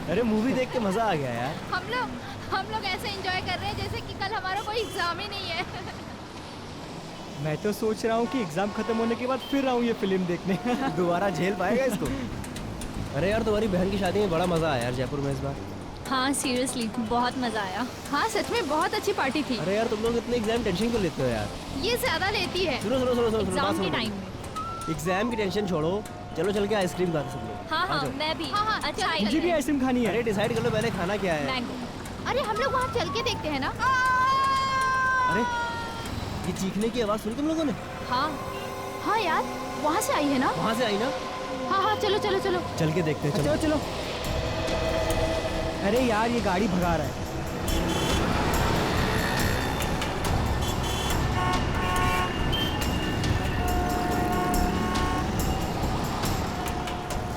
अरे मूवी देख के मजा आ गया यार। हम लोग ऐसे एंजॉय कर रहे हैं जैसे कि कल हमारा कोई एग्जाम ही नहीं है। मैं तो सोच रहा हूँ कि एग्जाम खत्म होने के बाद फिर आऊँ ये फिल्म देखने। दोबारा झेल पाएगा इसको? अरे यार तुम्हारी बहन की शादी में बड़ा मजा आया यार जयपुर में इस बार। हाँ सीरियसली बहुत मजा आया। हाँ सच में बहुत अच्छी पार्टी थी। अरे यार तुम लोग इतने एग्जाम टेंशन क्यों लेते हो यार? ये ज्यादा लेती है सुनो सुनो सुनो सुनो एग्जाम के टाइम में। एग्जाम की टेंशन छोड़ो, चलो चल के आइसक्रीम खाते सब लोग। हाँ हाँ मैं भी। हाँ अच्छा मुझे भी आइसक्रीम खानी है। अरे डिसाइड कर लो पहले खाना क्या है। मैंगो। अरे हम लोग वहाँ चल के देखते हैं ना। अरे ये चीखने की आवाज सुनी तुम लोगों ने? हाँ यार वहाँ से आई है ना। वहाँ से आई ना? हाँ चलो चलो चलो चल के देखते हैं। चलो चलो। अरे यार ये गाड़ी भगा रहा है।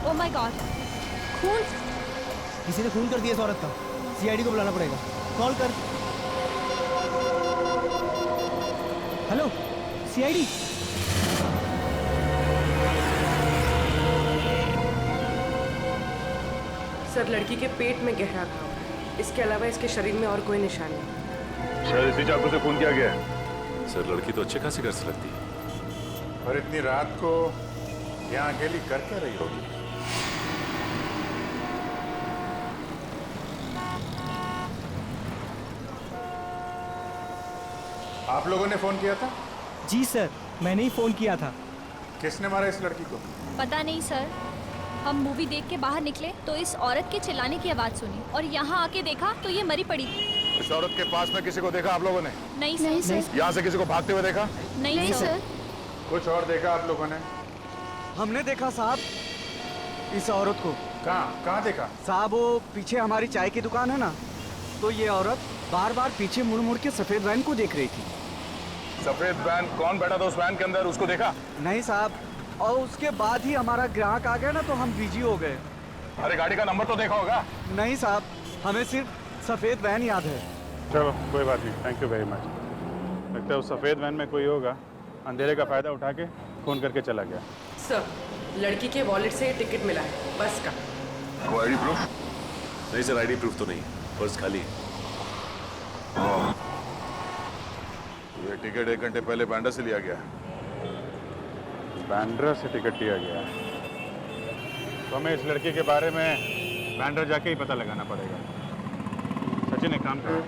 ओह माय गॉड खून। किसी ने खून कर दिया इस औरत का। सीआईडी को बुलाना पड़ेगा। कॉल कर। Hello CID. सर लड़की के पेट में गहरा घाव है, इसके अलावा इसके शरीर में और कोई निशान नहीं। सर इसी चाकू से खून किया गया है। सर लड़की तो अच्छे खासी घर से लगती है। और इतनी रात को यहाँ अकेली कर क्या रही होगी? आप लोगों ने फोन किया था? जी सर मैंने ही फोन किया था। किसने मारा इस लड़की को? पता नहीं सर, हम मूवी देख के बाहर निकले तो इस औरत के चिल्लाने की आवाज सुनी और यहाँ आके देखा तो ये मरी पड़ी थी। इस औरत के पास में किसी को देखा आप लोगों ने? नहीं सर। यहाँ से किसी को भागते हुए देखा? नहीं सर। कुछ और देखा आप लोगों ने? हमने देखा साहब इस औरत को। कहाँ देखा? साहब वो पीछे हमारी चाय की दुकान है ना, तो ये औरत बार बार पीछे मुड़ मुड़ के सफेद वैन को देख रही थी। सफेद वैन? कौन बैठा था उस वैन के अंदर, उसको देखा? नहीं साहब, और उसके बाद ही हमारा ग्राहक आ गया ना तो हम बिजी हो गए। अरे गाड़ी का नंबर तो देखा होगा? नहीं साहब, हमें सिर्फ सफेद वैन याद है। चलो कोई बात नहीं, थैंक यू वेरी मच। लगता है उस सफेद वैन में कोई होगा, अंधेरे का फायदा उठा के फोन करके चला गया। सर लड़की के वॉलेट से टिकट मिला है बस का। वो आईडी प्रूफ? नहीं सर आईडी प्रूफ तो नहीं, पर्स खाली है। ये टिकट 1 घंटे पहले बांद्रा से लिया गया। बांद्रा से टिकट लिया गया तो हमें इस लड़के के बारे में बांद्रा जाके ही पता लगाना पड़ेगा। सचिन एक काम करो,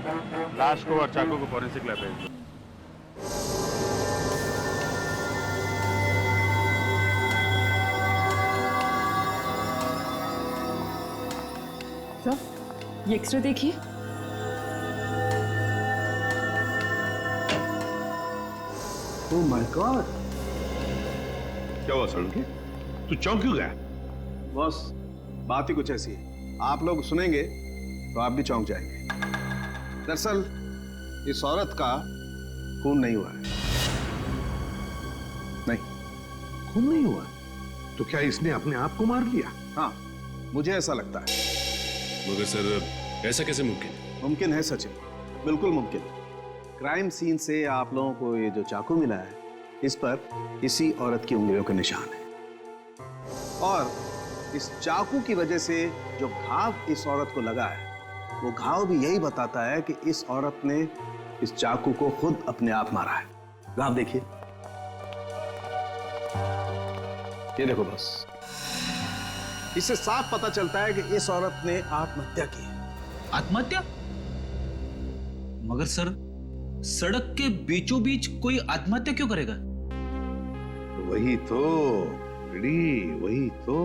लाश को और चाकू को फॉरेंसिक लैब भेज दो। सर ये एक्सरे देखिए। ओह माय गॉड, क्या हुआ सड़के? तू चौंक क्यों गया? बॉस बात ही कुछ ऐसी है, आप लोग सुनेंगे तो आप भी चौंक जाएंगे। दरअसल इस औरत का खून नहीं हुआ है। नहीं खून नहीं हुआ? तो क्या इसने अपने आप को मार लिया? हाँ मुझे ऐसा लगता है। मगर सर ऐसा कैसे मुमकिन है? मुमकिन है सचिन, बिल्कुल मुमकिन है। क्राइम सीन से आप लोगों को ये जो चाकू मिला है, इस पर इसी औरत की उंगलियों के निशान है और इस चाकू की वजह से जो घाव इस औरत को लगा है, वो घाव भी यही बताता है कि इस औरत ने इस चाकू को खुद अपने आप मारा है। घाव देखिए, ये देखो बस, इससे साफ पता चलता है कि इस औरत ने आत्महत्या की है। आत्महत्या? मगर सर सड़क के बीचों बीच कोई आत्महत्या क्यों करेगा? वही तो रेडी, वही तो,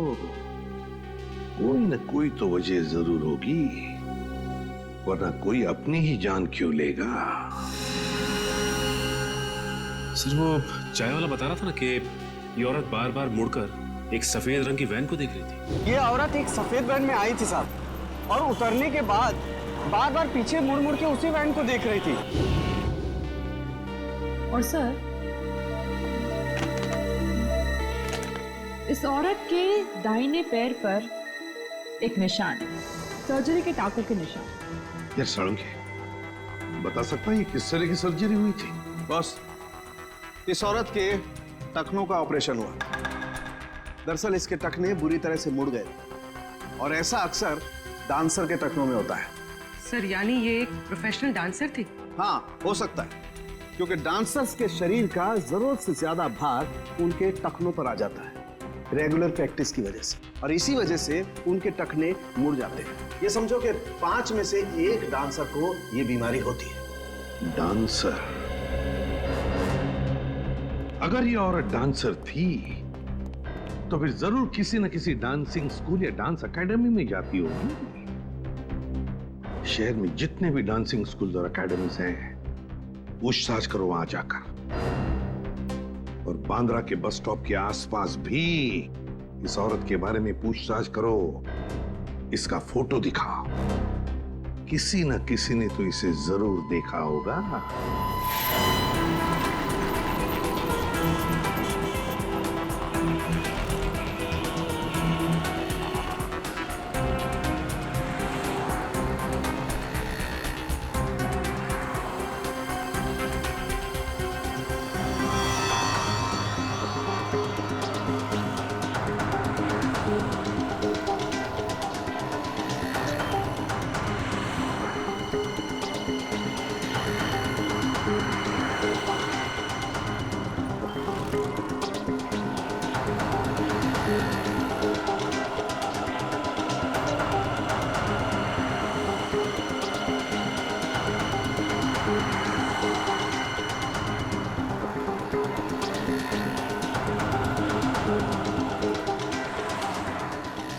कोई न कोई तो वजह जरूर होगी, वरना कोई अपनी ही जान क्यों लेगा? सर वो चाय वाला बता रहा था ना कि ये औरत बार बार मुड़कर एक सफेद रंग की वैन को देख रही थी। ये औरत एक सफेद वैन में आई थी साहब, और उतरने के बाद बार बार पीछे मुड़ मुड़ के उसी वैन को देख रही थी। और सर इस औरत के दाहिने पैर पर एक निशान है, सर्जरी के टाकों के निशान। यार सड़के, बता सकता है ये किस तरह की सर्जरी हुई थी? बॉस इस औरत के टखनों का ऑपरेशन हुआ। दरअसल इसके टखने बुरी तरह से मुड़ गए और ऐसा अक्सर डांसर के टखनों में होता है। सर यानी ये एक प्रोफेशनल डांसर थी? हाँ, हो सकता है, क्योंकि डांसर्स के शरीर का जरूरत से ज्यादा भार उनके टखनों पर आ जाता है रेगुलर प्रैक्टिस की वजह से, और इसी वजह से उनके टखने मुड़ जाते हैं। ये समझो कि 5 में से 1 डांसर को ये बीमारी होती है। डांसर? अगर ये औरत डांसर थी तो फिर जरूर किसी न किसी डांसिंग स्कूल या डांस एकेडमी में जाती होगी। शहर में जितने भी डांसिंग स्कूल और एकेडमीज हैं, पूछताछ करो वहां जाकर, और बांद्रा के बस स्टॉप के आसपास भी इस औरत के बारे में पूछताछ करो। इसका फोटो दिखाओ, किसी न किसी ने तो इसे जरूर देखा होगा।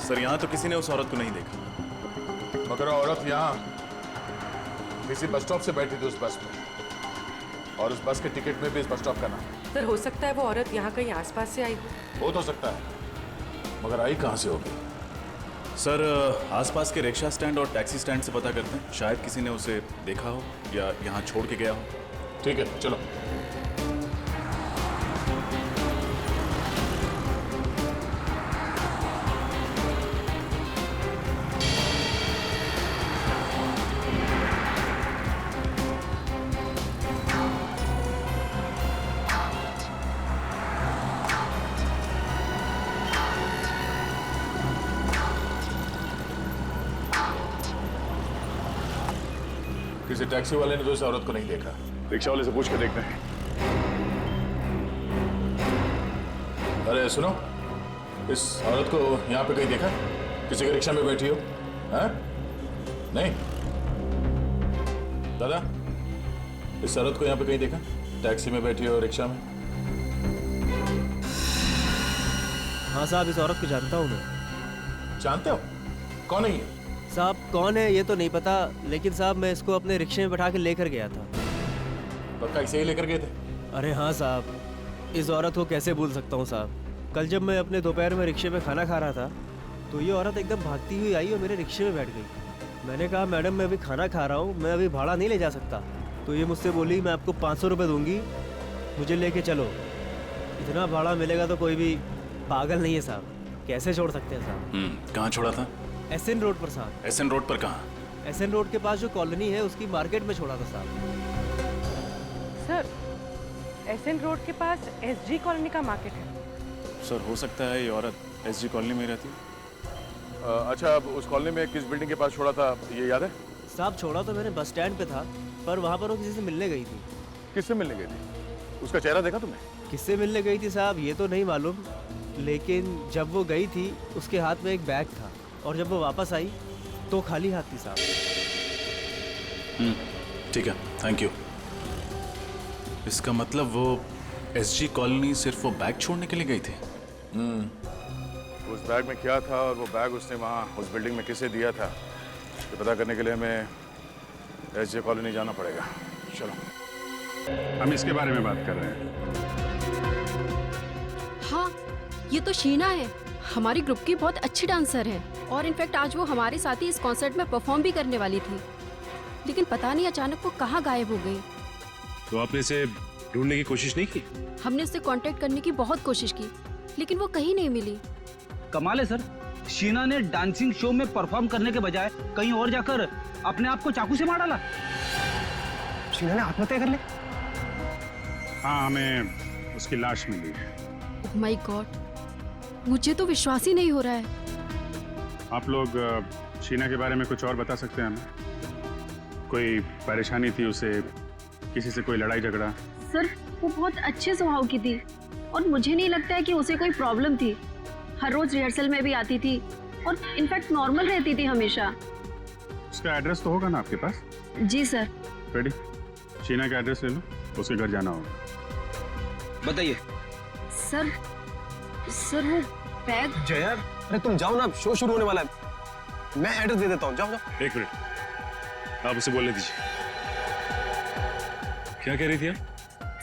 सर यहाँ तो किसी ने उस औरत को नहीं देखा। मगर औरत यहाँ किसी बस स्टॉप से बैठी थी उस बस में, और उस बस के टिकट में भी इस बस स्टॉप का नाम। सर हो सकता है वो औरत यहाँ कहीं आसपास से आई हो तो सकता है, मगर आई कहाँ से होगी? सर आसपास के रिक्शा स्टैंड और टैक्सी स्टैंड से पता करते हैं, शायद किसी ने उसे देखा हो या यहाँ छोड़ के गया हो। ठीक है, चलो। किसी टैक्सी वाले ने तो इस औरत को नहीं देखा। रिक्शा वाले से पूछ के देखते हैं। अरे सुनो, इस औरत को यहाँ पे कहीं देखा? किसी के रिक्शा में बैठी हो? हैं? नहीं? दादा, इस औरत को यहाँ पे कहीं देखा? टैक्सी में बैठी हो, रिक्शा में? हाँ साहब, इस औरत को जानता हूँ मैं। जानते हो? कौन है ये? साहब कौन है ये तो नहीं पता, लेकिन साहब मैं इसको अपने रिक्शे में बैठा के लेकर गया था। पक्का इसे ही लेकर गए थे? अरे हाँ साहब, इस औरत को कैसे भूल सकता हूँ साहब। कल जब मैं अपने दोपहर में रिक्शे में खाना खा रहा था तो ये औरत एकदम भागती हुई आई और मेरे रिक्शे में बैठ गई। मैंने कहा मैडम मैं अभी खाना खा रहा हूँ, मैं अभी भाड़ा नहीं ले जा सकता। तो ये मुझसे बोली मैं आपको 500 रुपये दूंगी, मुझे लेके चलो। इतना भाड़ा मिलेगा तो कोई भी पागल नहीं है साहब, कैसे छोड़ सकते हैं साहब। कहाँ छोड़ा था? एसएन रोड पर साहब। एसएन रोड पर कहाँ? एसएन रोड के पास जो कॉलोनी है उसकी मार्केट में छोड़ा था साहब। सर एसएन रोड के पास एसजी कॉलोनी का मार्केट है। सर हो सकता है ये औरत एसजी कॉलोनी में रहती है। अच्छा, अब उस कॉलोनी में किस बिल्डिंग के पास छोड़ा था ये याद है? साहब छोड़ा तो मैंने बस स्टैंड पे था, पर वहाँ पर वो किसी से मिलने गई थी। किससे मिलने गई थी? उसका चेहरा देखा तुमने? किससे मिलने गई थी साहब ये तो नहीं मालूम, लेकिन जब वो गई थी उसके हाथ में एक बैग था और जब वो वापस आई तो खाली हाथ थी साहब। ठीक है, थैंक यू। इसका मतलब वो एसजी कॉलोनी सिर्फ वो बैग छोड़ने के लिए गई थी? उस बैग में क्या था और वो बैग उसने वहाँ उस बिल्डिंग में किसे दिया था, ये पता करने के लिए हमें एसजी कॉलोनी जाना पड़ेगा। चलो, हम इसके बारे में बात कर रहे हैं। हाँ, ये तो शीना है, हमारी ग्रुप की बहुत अच्छी डांसर है और इनफैक्ट आज वो हमारे साथ ही इस कॉन्सर्ट में परफॉर्म भी करने वाली थी, लेकिन पता नहीं अचानक वो कहाँ गायब हो गई। तो आपने इसे ढूंढने की कोशिश नहीं की? हमने उससे कांटेक्ट करने की बहुत कोशिश की, लेकिन वो कहीं नहीं मिली। कमाल है सर, शीना ने डांसिंग शो में परफॉर्म करने के बजाय कहीं और जाकर अपने आप को चाकू से मार डाला। शीना ने आत्महत्या कर ली? हाँ, हमें उसकी लाश मिली है। ओह माय गॉड, मुझे तो विश्वास ही नहीं हो रहा है। आप लोग शीना के बारे में कुछ और बता सकते हैं हमें? कोई परेशानी थी उसे, किसी से कोई लड़ाई झगड़ा? सर वो बहुत अच्छे स्वभाव की थी और मुझे नहीं लगता है कि उसे कोई प्रॉब्लम थी। हर रोज रिहर्सल में भी आती थी और इनफैक्ट नॉर्मल रहती थी हमेशा। उसका एड्रेस तो होगा ना आपके पास? जी सर। रेडी, शीना का एड्रेस ले लो, उसके घर जाना होगा। बताइए। सर वो बैग। जया, अरे तुम जाओ ना, शो शुरू होने वाला है। मैं एड्रेस दे देता हूँ, जाओ जाओ। एक मिनट, आप उसे बोलने दीजिए। क्या कह रही थी आप?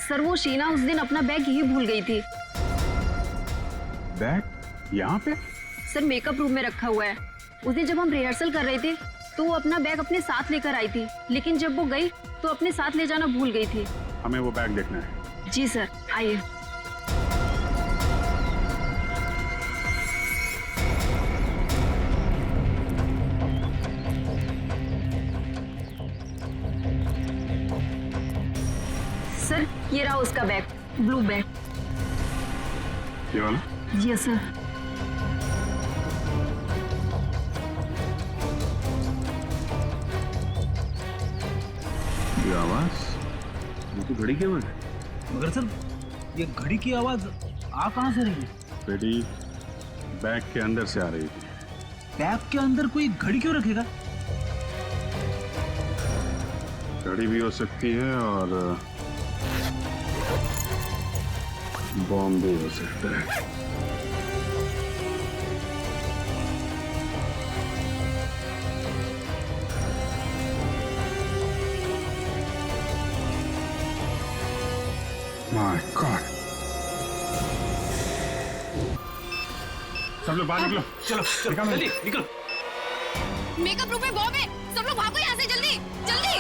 सर वो शीना उस दिन अपना बैग यही भूल गई थी। बैग यहाँ पे? सर मेकअप रूम में रखा हुआ है। उस दिन जब हम रिहर्सल कर रहे थे तो वो अपना बैग अपने साथ लेकर आई थी, लेकिन जब वो गई तो अपने साथ ले जाना भूल गई थी। हमें वो बैग देखना है। जी सर, आइए। सर ये रहा उसका बैग, ब्लू बैग। ये वाला? Yes sir. ये आवाज, ये तो घड़ी की आवाज है। मगर सर ये घड़ी की आवाज आ कहाँ से रही है? बेटी, बैग के अंदर से आ रही थी। बैग के अंदर कोई घड़ी क्यों रखेगा? घड़ी भी हो सकती है और बॉम्ब भी हो सकता है। My God! सब लोग बाहर निकलो। चलो जल्दी निकलो। मेकअप रूम में बॉम्ब है, सब लोग भागो यहाँ से, जल्दी जल्दी।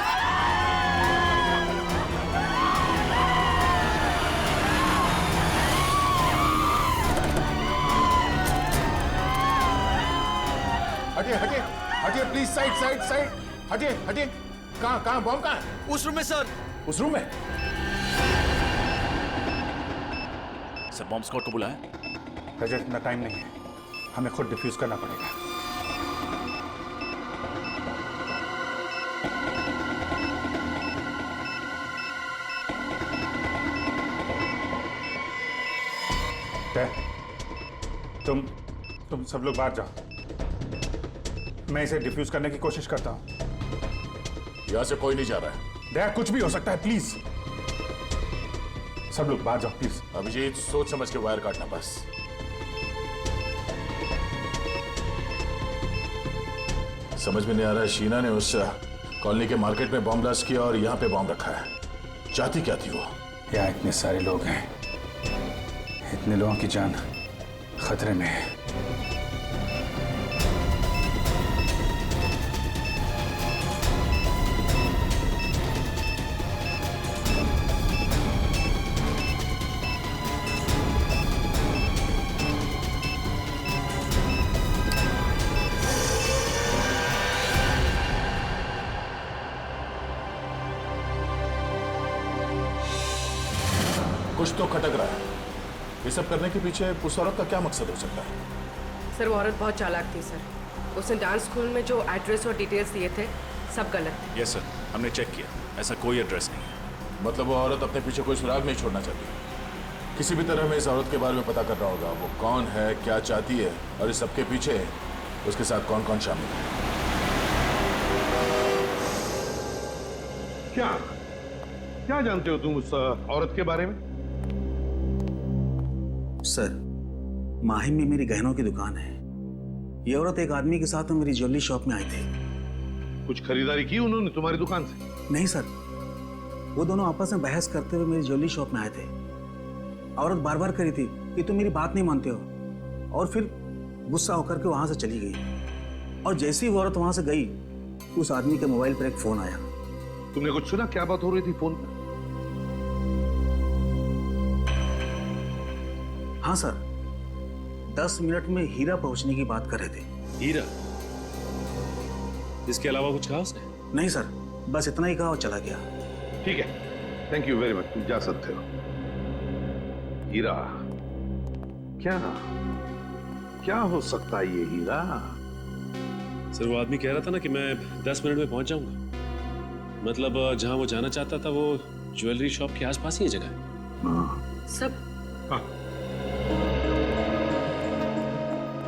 हटिए हटिए हटिए प्लीज, साइड साइड साइड, हटिए हटिए। कहाँ बॉम्ब कहाँ है? उस रूम में सर। उस रूम में? सर बॉम्ब स्क्वाड को बुलाया? रजत, इतना टाइम नहीं है, हमें खुद डिफ्यूज करना पड़ेगा। तुम सब लोग बाहर जाओ, मैं इसे डिफ्यूज करने की कोशिश करता हूँ। यहाँ से कोई नहीं जा रहा है। दया, कुछ भी हो सकता है, प्लीज सब लोग बाहर जाओ प्लीज। अभिजीत, सोच समझ के वायर काटना बस। समझ में नहीं आ रहा है, शीना ने उस कॉलोनी के मार्केट में बॉम्ब ब्लास्ट किया और यहाँ पे बॉम्ब रखा है। चाहती क्या थी वो? यहाँ इतने सारे लोग हैं, इतने लोगों की जान खतरे में है। कुछ तो खटक रहा है। ये सब करने के पीछे उस औरत का क्या मकसद हो सकता है? सर वो औरत बहुत चालाक थी सर। उसने डांस स्कूल में जो एड्रेस और डिटेल्स दिए थे सब गलत थे। यस सर, हमने चेक किया, ऐसा कोई एड्रेस नहीं है। मतलब वो औरत अपने पीछे कोई सुराग नहीं छोड़ना चाहती। किसी भी तरह हमें इस औरत के बारे में पता करना होगा। वो कौन है, क्या चाहती है और इस सबके पीछे उसके साथ कौन कौन शामिल है। क्या जानते हो तुम उस औरत के बारे में? सर, माहिम में मेरी गहनों की दुकान है। ये औरत एक आदमी के साथ मेरी ज्वेलरी शॉप में आई थी। कुछ खरीदारी की उन्होंने तुम्हारी दुकान से? नहीं सर, वो दोनों आपस में बहस करते हुए मेरी ज्वेलरी शॉप में आए थे। औरत बार बार करी थी कि तुम मेरी बात नहीं मानते हो, और फिर गुस्सा होकर के वहां से चली गई। और जैसे ही वो औरत वहां से गई, उस आदमी के मोबाइल पर एक फोन आया। तुमने कुछ सुना? क्या बात हो रही थी फोन पर? हाँ सर, 10 मिनट में हीरा पहुंचने की बात कर रहे थे। हीरा? इसके अलावा कुछ कहा उसने? नहीं सर, बस इतना ही कहा और चला गया। ठीक है, थैंक यू वेरी मच, तुम जा सकते हो। हीरा? क्या क्या हो सकता है ये हीरा? सर वो आदमी कह रहा था ना कि मैं 10 मिनट में पहुंच जाऊंगा। मतलब जहां वो जाना चाहता था वो ज्वेलरी शॉप के आसपास ही है जगह।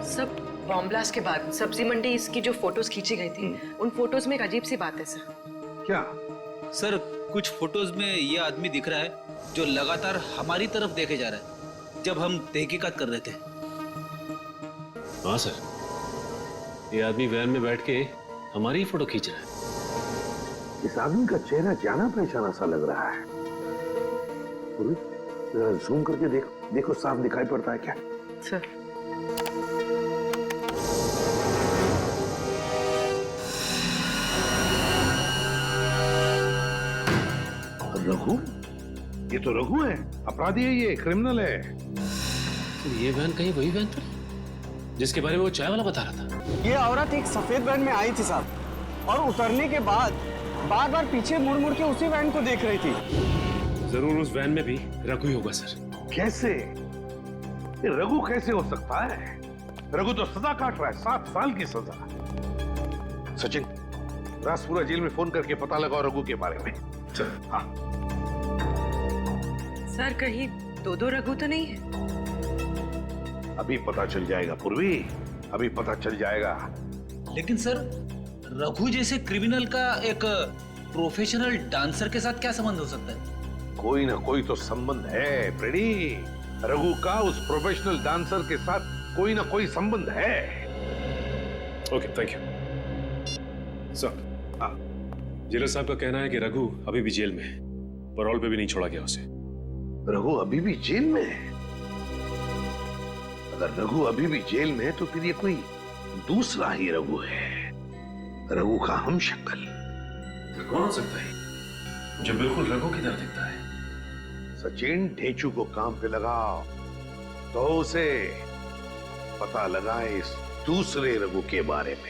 सब बॉम्ब ब्लास्ट के बाद सब्जी मंडी इसकी जो फोटोज खींची गई थी, उन फोटोज में एक अजीब सी बात है सर। क्या? सर कुछ फोटोज में ये आदमी दिख रहा है जो लगातार हमारी तरफ देखे जा रहा है जब हम तहकीकात कर रहे थे। हाँ सर, ये आदमी वैन में बैठ के हमारी ही फोटो खींच रहा है। इस आदमी का चेहरा जाना पहचाना सा लग रहा है। जरा जूम करके देखो, देखो साफ दिखाई पड़ता है क्या? सर रघु, ये तो रघु है, अपराधी है, ये क्रिमिनल है। तो ये वैन कहीं वही वैन तो नहीं जिसके बारे में वो चाय वाला बता रहा था? ये औरत एक सफेद वैन में आई थी साहब, और उतरने के बाद बार बार पीछे मुड़ मुड़ के उसी वैन को देख रही थी। जरूर उस वैन में भी रघु ही होगा सर। कैसे? ये रघु कैसे हो सकता है? रघु तो सजा काट रहा है, 7 साल की सजा। सचिन, राजपुरा जेल में फोन करके पता लगाओ रघु के बारे में। चल। हाँ सर, कहीं दो रघु तो नहीं है? अभी पता चल जाएगा पूर्वी, अभी पता चल जाएगा। लेकिन सर, रघु जैसे क्रिमिनल का एक प्रोफेशनल डांसर के साथ क्या संबंध हो सकता है? कोई ना कोई तो संबंध है प्रेडी। रघु का उस प्रोफेशनल डांसर के साथ कोई ना कोई संबंध है। Okay, thank you sir. Jailer साहब का कहना है कि रघु अभी भी जेल में है, पैरोल पे भी नहीं छोड़ा गया उसे। रघु अभी भी जेल में है? अगर रघु अभी भी जेल में है तो फिर ये कोई दूसरा ही रघु है, रघु का हमशक्ल। कौन हो सकता है जो बिल्कुल रघु की तरह दिखता है? सचिन, ढेंचू को काम पे लगाओ तो उसे पता लगाए इस दूसरे रघु के बारे में।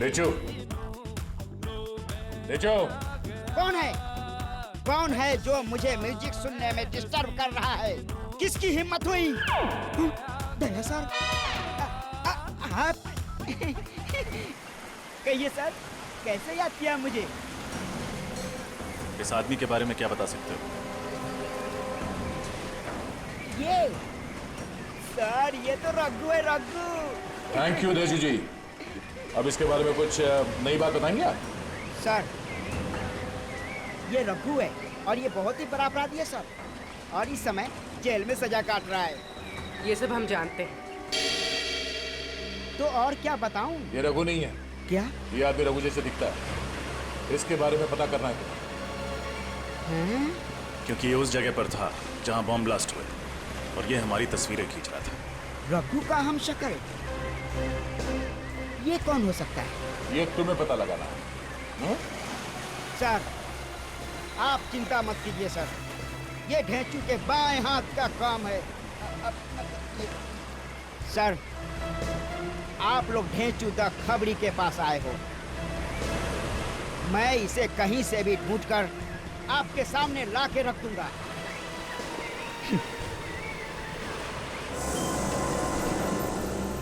डेचू, डेचू, कौन है? कौन है जो मुझे म्यूजिक सुनने में डिस्टर्ब कर रहा है? किसकी हिम्मत हुई? दया सर, आप कहिए सर, कैसे याद किया मुझे? इस आदमी के बारे में क्या बता सकते हो? ये सर, ये तो रघु है, रघु। थैंक यू देशू जी। अब इसके बारे में कुछ नई बात बताएंगे आप? सर, ये रघु है और ये बहुत ही बड़ा अपराधी है सर, और इस समय जेल में सजा काट रहा है। ये सब हम जानते हैं। तो और क्या बताऊं? ये रघु नहीं है। क्या? ये आदमी रघु जैसे दिखता है, इसके बारे में पता करना है। क्योंकि ये उस जगह पर था जहां बॉम्ब ब्लास्ट हुए और ये हमारी तस्वीरें खींच रहा था। रघु का हम शक्ल, ये कौन हो सकता है? ये तुम्हें पता लगाना है। सर, आप चिंता मत कीजिए सर, ये ढेंचू के बाएं हाथ का काम है। सर, आप लोग ढेंचू द खबरी के पास आए हो। मैं इसे कहीं से भी ढूंढकर आपके सामने ला के रख दूंगा।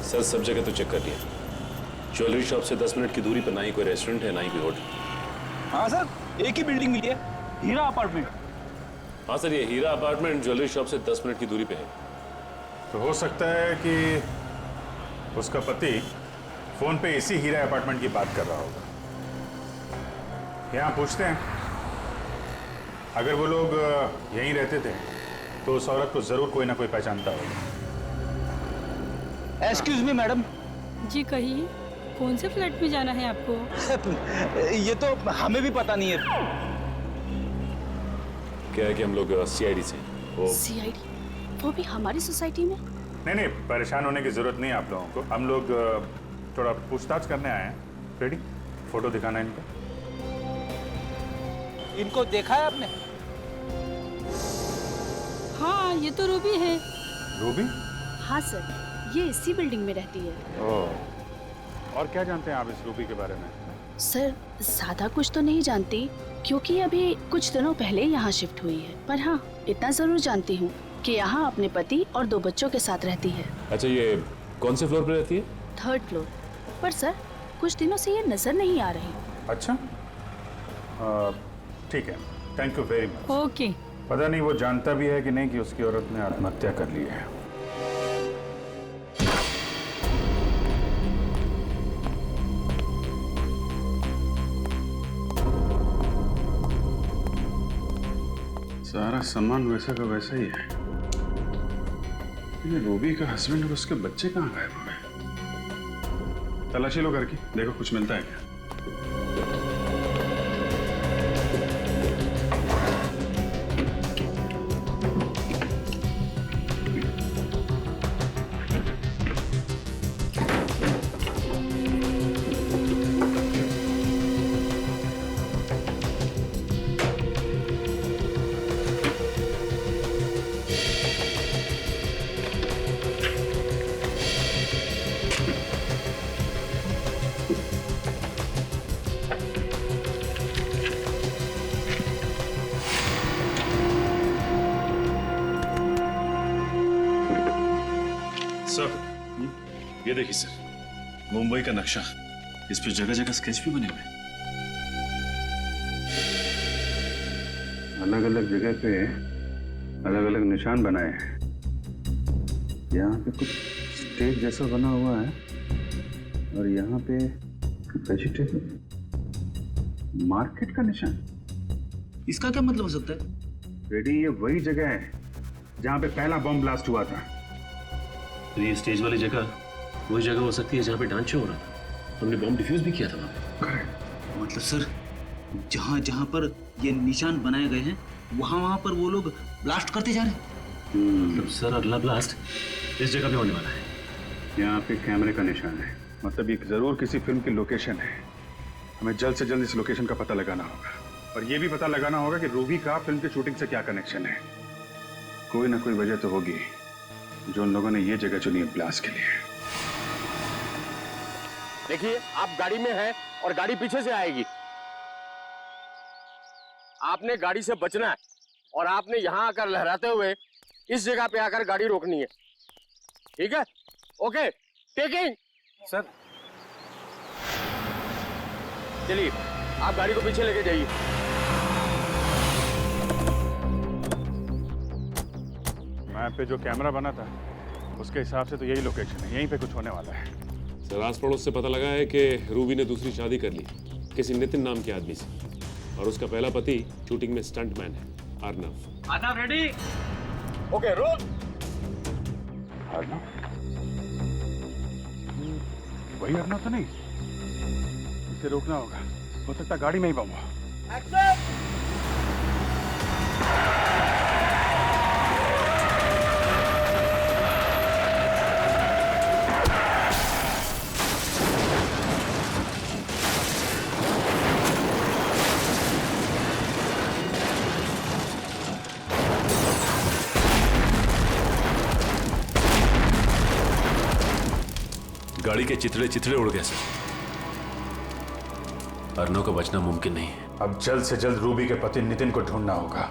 सर, सब जगह तो चेक कर लिया। ज्वेलरी शॉप से 10 मिनट की दूरी पर ना ही कोई रेस्टोरेंट है, ना ही कोई होटल। हाँ सर, एक ही बिल्डिंग मिली है, हीरा अपार्टमेंट। हाँ सर, ये हीरा अपार्टमेंट ज्वेलरी शॉप से 10 मिनट की दूरी पे है। तो हो सकता है कि उसका पति फोन पे इसी हीरा अपार्टमेंट की बात कर रहा होगा। यहाँ पूछते हैं, अगर वो लोग यहीं रहते थे तो उस औरत को जरूर कोई ना कोई पहचानता होगा। Excuse me madam. जी कहिए, कौन से फ्लैट में जाना है आपको? ये तो हमें भी पता नहीं है। क्या है कि हम लोग सीआईडी से। सीआईडी? वो भी हमारी सोसाइटी में? नहीं, परेशान होने की जरूरत नहीं है आप लोगों को। हम लोग थोड़ा पूछताछ करने आए हैं। रेडी? फोटो दिखाना है इनका। इनको देखा है आपने? हाँ, ये तो रूबी है। रूबी? हाँ सर, ये इसी बिल्डिंग में रहती है। ओह, और क्या जानते हैं आप इस रूबी के बारे में? सर, ज्यादा कुछ तो नहीं जानती क्योंकि अभी कुछ दिनों पहले यहाँ शिफ्ट हुई है, पर हाँ इतना जरूर जानती हूँ कि यहाँ अपने पति और 2 बच्चों के साथ रहती है। अच्छा, ये कौन से फ्लोर पे रहती है? 3rd फ्लोर पर। सर, कुछ दिनों से ये नजर नहीं आ रही। अच्छा, ठीक है, thank you very much. Okay. पता नहीं वो जानता भी है कि नहीं कि उसकी औरत ने आत्महत्या कर ली है। सारा सामान वैसा का वैसा ही है। ये रूबी का हस्बैंड और उसके बच्चे कहाँ गायब हो गए? तलाशी लो करके, देखो कुछ मिलता है क्या। सर, ये देखिए सर, मुंबई का नक्शा। इस पे जगह जगह स्केच भी बने हुए हैं। अलग अलग जगह पे अलग अलग निशान बनाए हैं। यहाँ पे कुछ स्टेज जैसा बना हुआ है और यहाँ पे वेजिटेबल मार्केट का निशान। इसका क्या मतलब हो सकता है? रेडी, ये वही जगह है जहाँ पे पहला बम ब्लास्ट हुआ था। तो ये स्टेज वाली जगह वही जगह हो सकती है जहाँ पे डांस शो हो रहा था। हमने बम डिफ्यूज भी किया था वहाँ पे। करेक्ट। मतलब सर, जहाँ जहाँ पर ये निशान बनाए गए हैं वहाँ वहाँ पर वो लोग ब्लास्ट करते जा रहे हैं। मतलब सर, अगला ब्लास्ट इस जगह पे होने वाला है। यहाँ पे कैमरे का निशान है, मतलब ये जरूर किसी फिल्म की लोकेशन है। हमें जल्द से जल्द इस लोकेशन का पता लगाना होगा और ये भी पता लगाना होगा कि रूबी का फिल्म की शूटिंग से क्या कनेक्शन है। कोई ना कोई वजह तो होगी जो उन लोगों ने ये जगह चुनी है ब्लास्ट के लिए। देखिए, आप गाड़ी में हैं और गाड़ी पीछे से आएगी। आपने गाड़ी से बचना है और आपने यहां आकर लहराते हुए इस जगह पे आकर गाड़ी रोकनी है। ठीक है? Okay, taking. सर, चलिए, आप गाड़ी को पीछे लेके जाइए। मैप पे जो कैमरा बना था उसके हिसाब से तो यही लोकेशन है, यहीं पे कुछ होने वाला है। सर, आस पड़ोस से पता लगा है कि रूबी ने दूसरी शादी कर ली किसी नितिन नाम के आदमी से, और उसका पहला पति शूटिंग में स्टंटमैन है, Arnav. Arnav ready? Okay, roll. Arnav? वही अर्नव तो नहीं? इसे रोकना होगा, हो सकता गाड़ी में ही बम हुआ। एक्शन! गाड़ी के चिथड़े चिथड़े उड़ गए सर। अर्नव को बचना मुमकिन नहीं है। अब जल्द से जल्द रूबी के पति नितिन को ढूंढना होगा।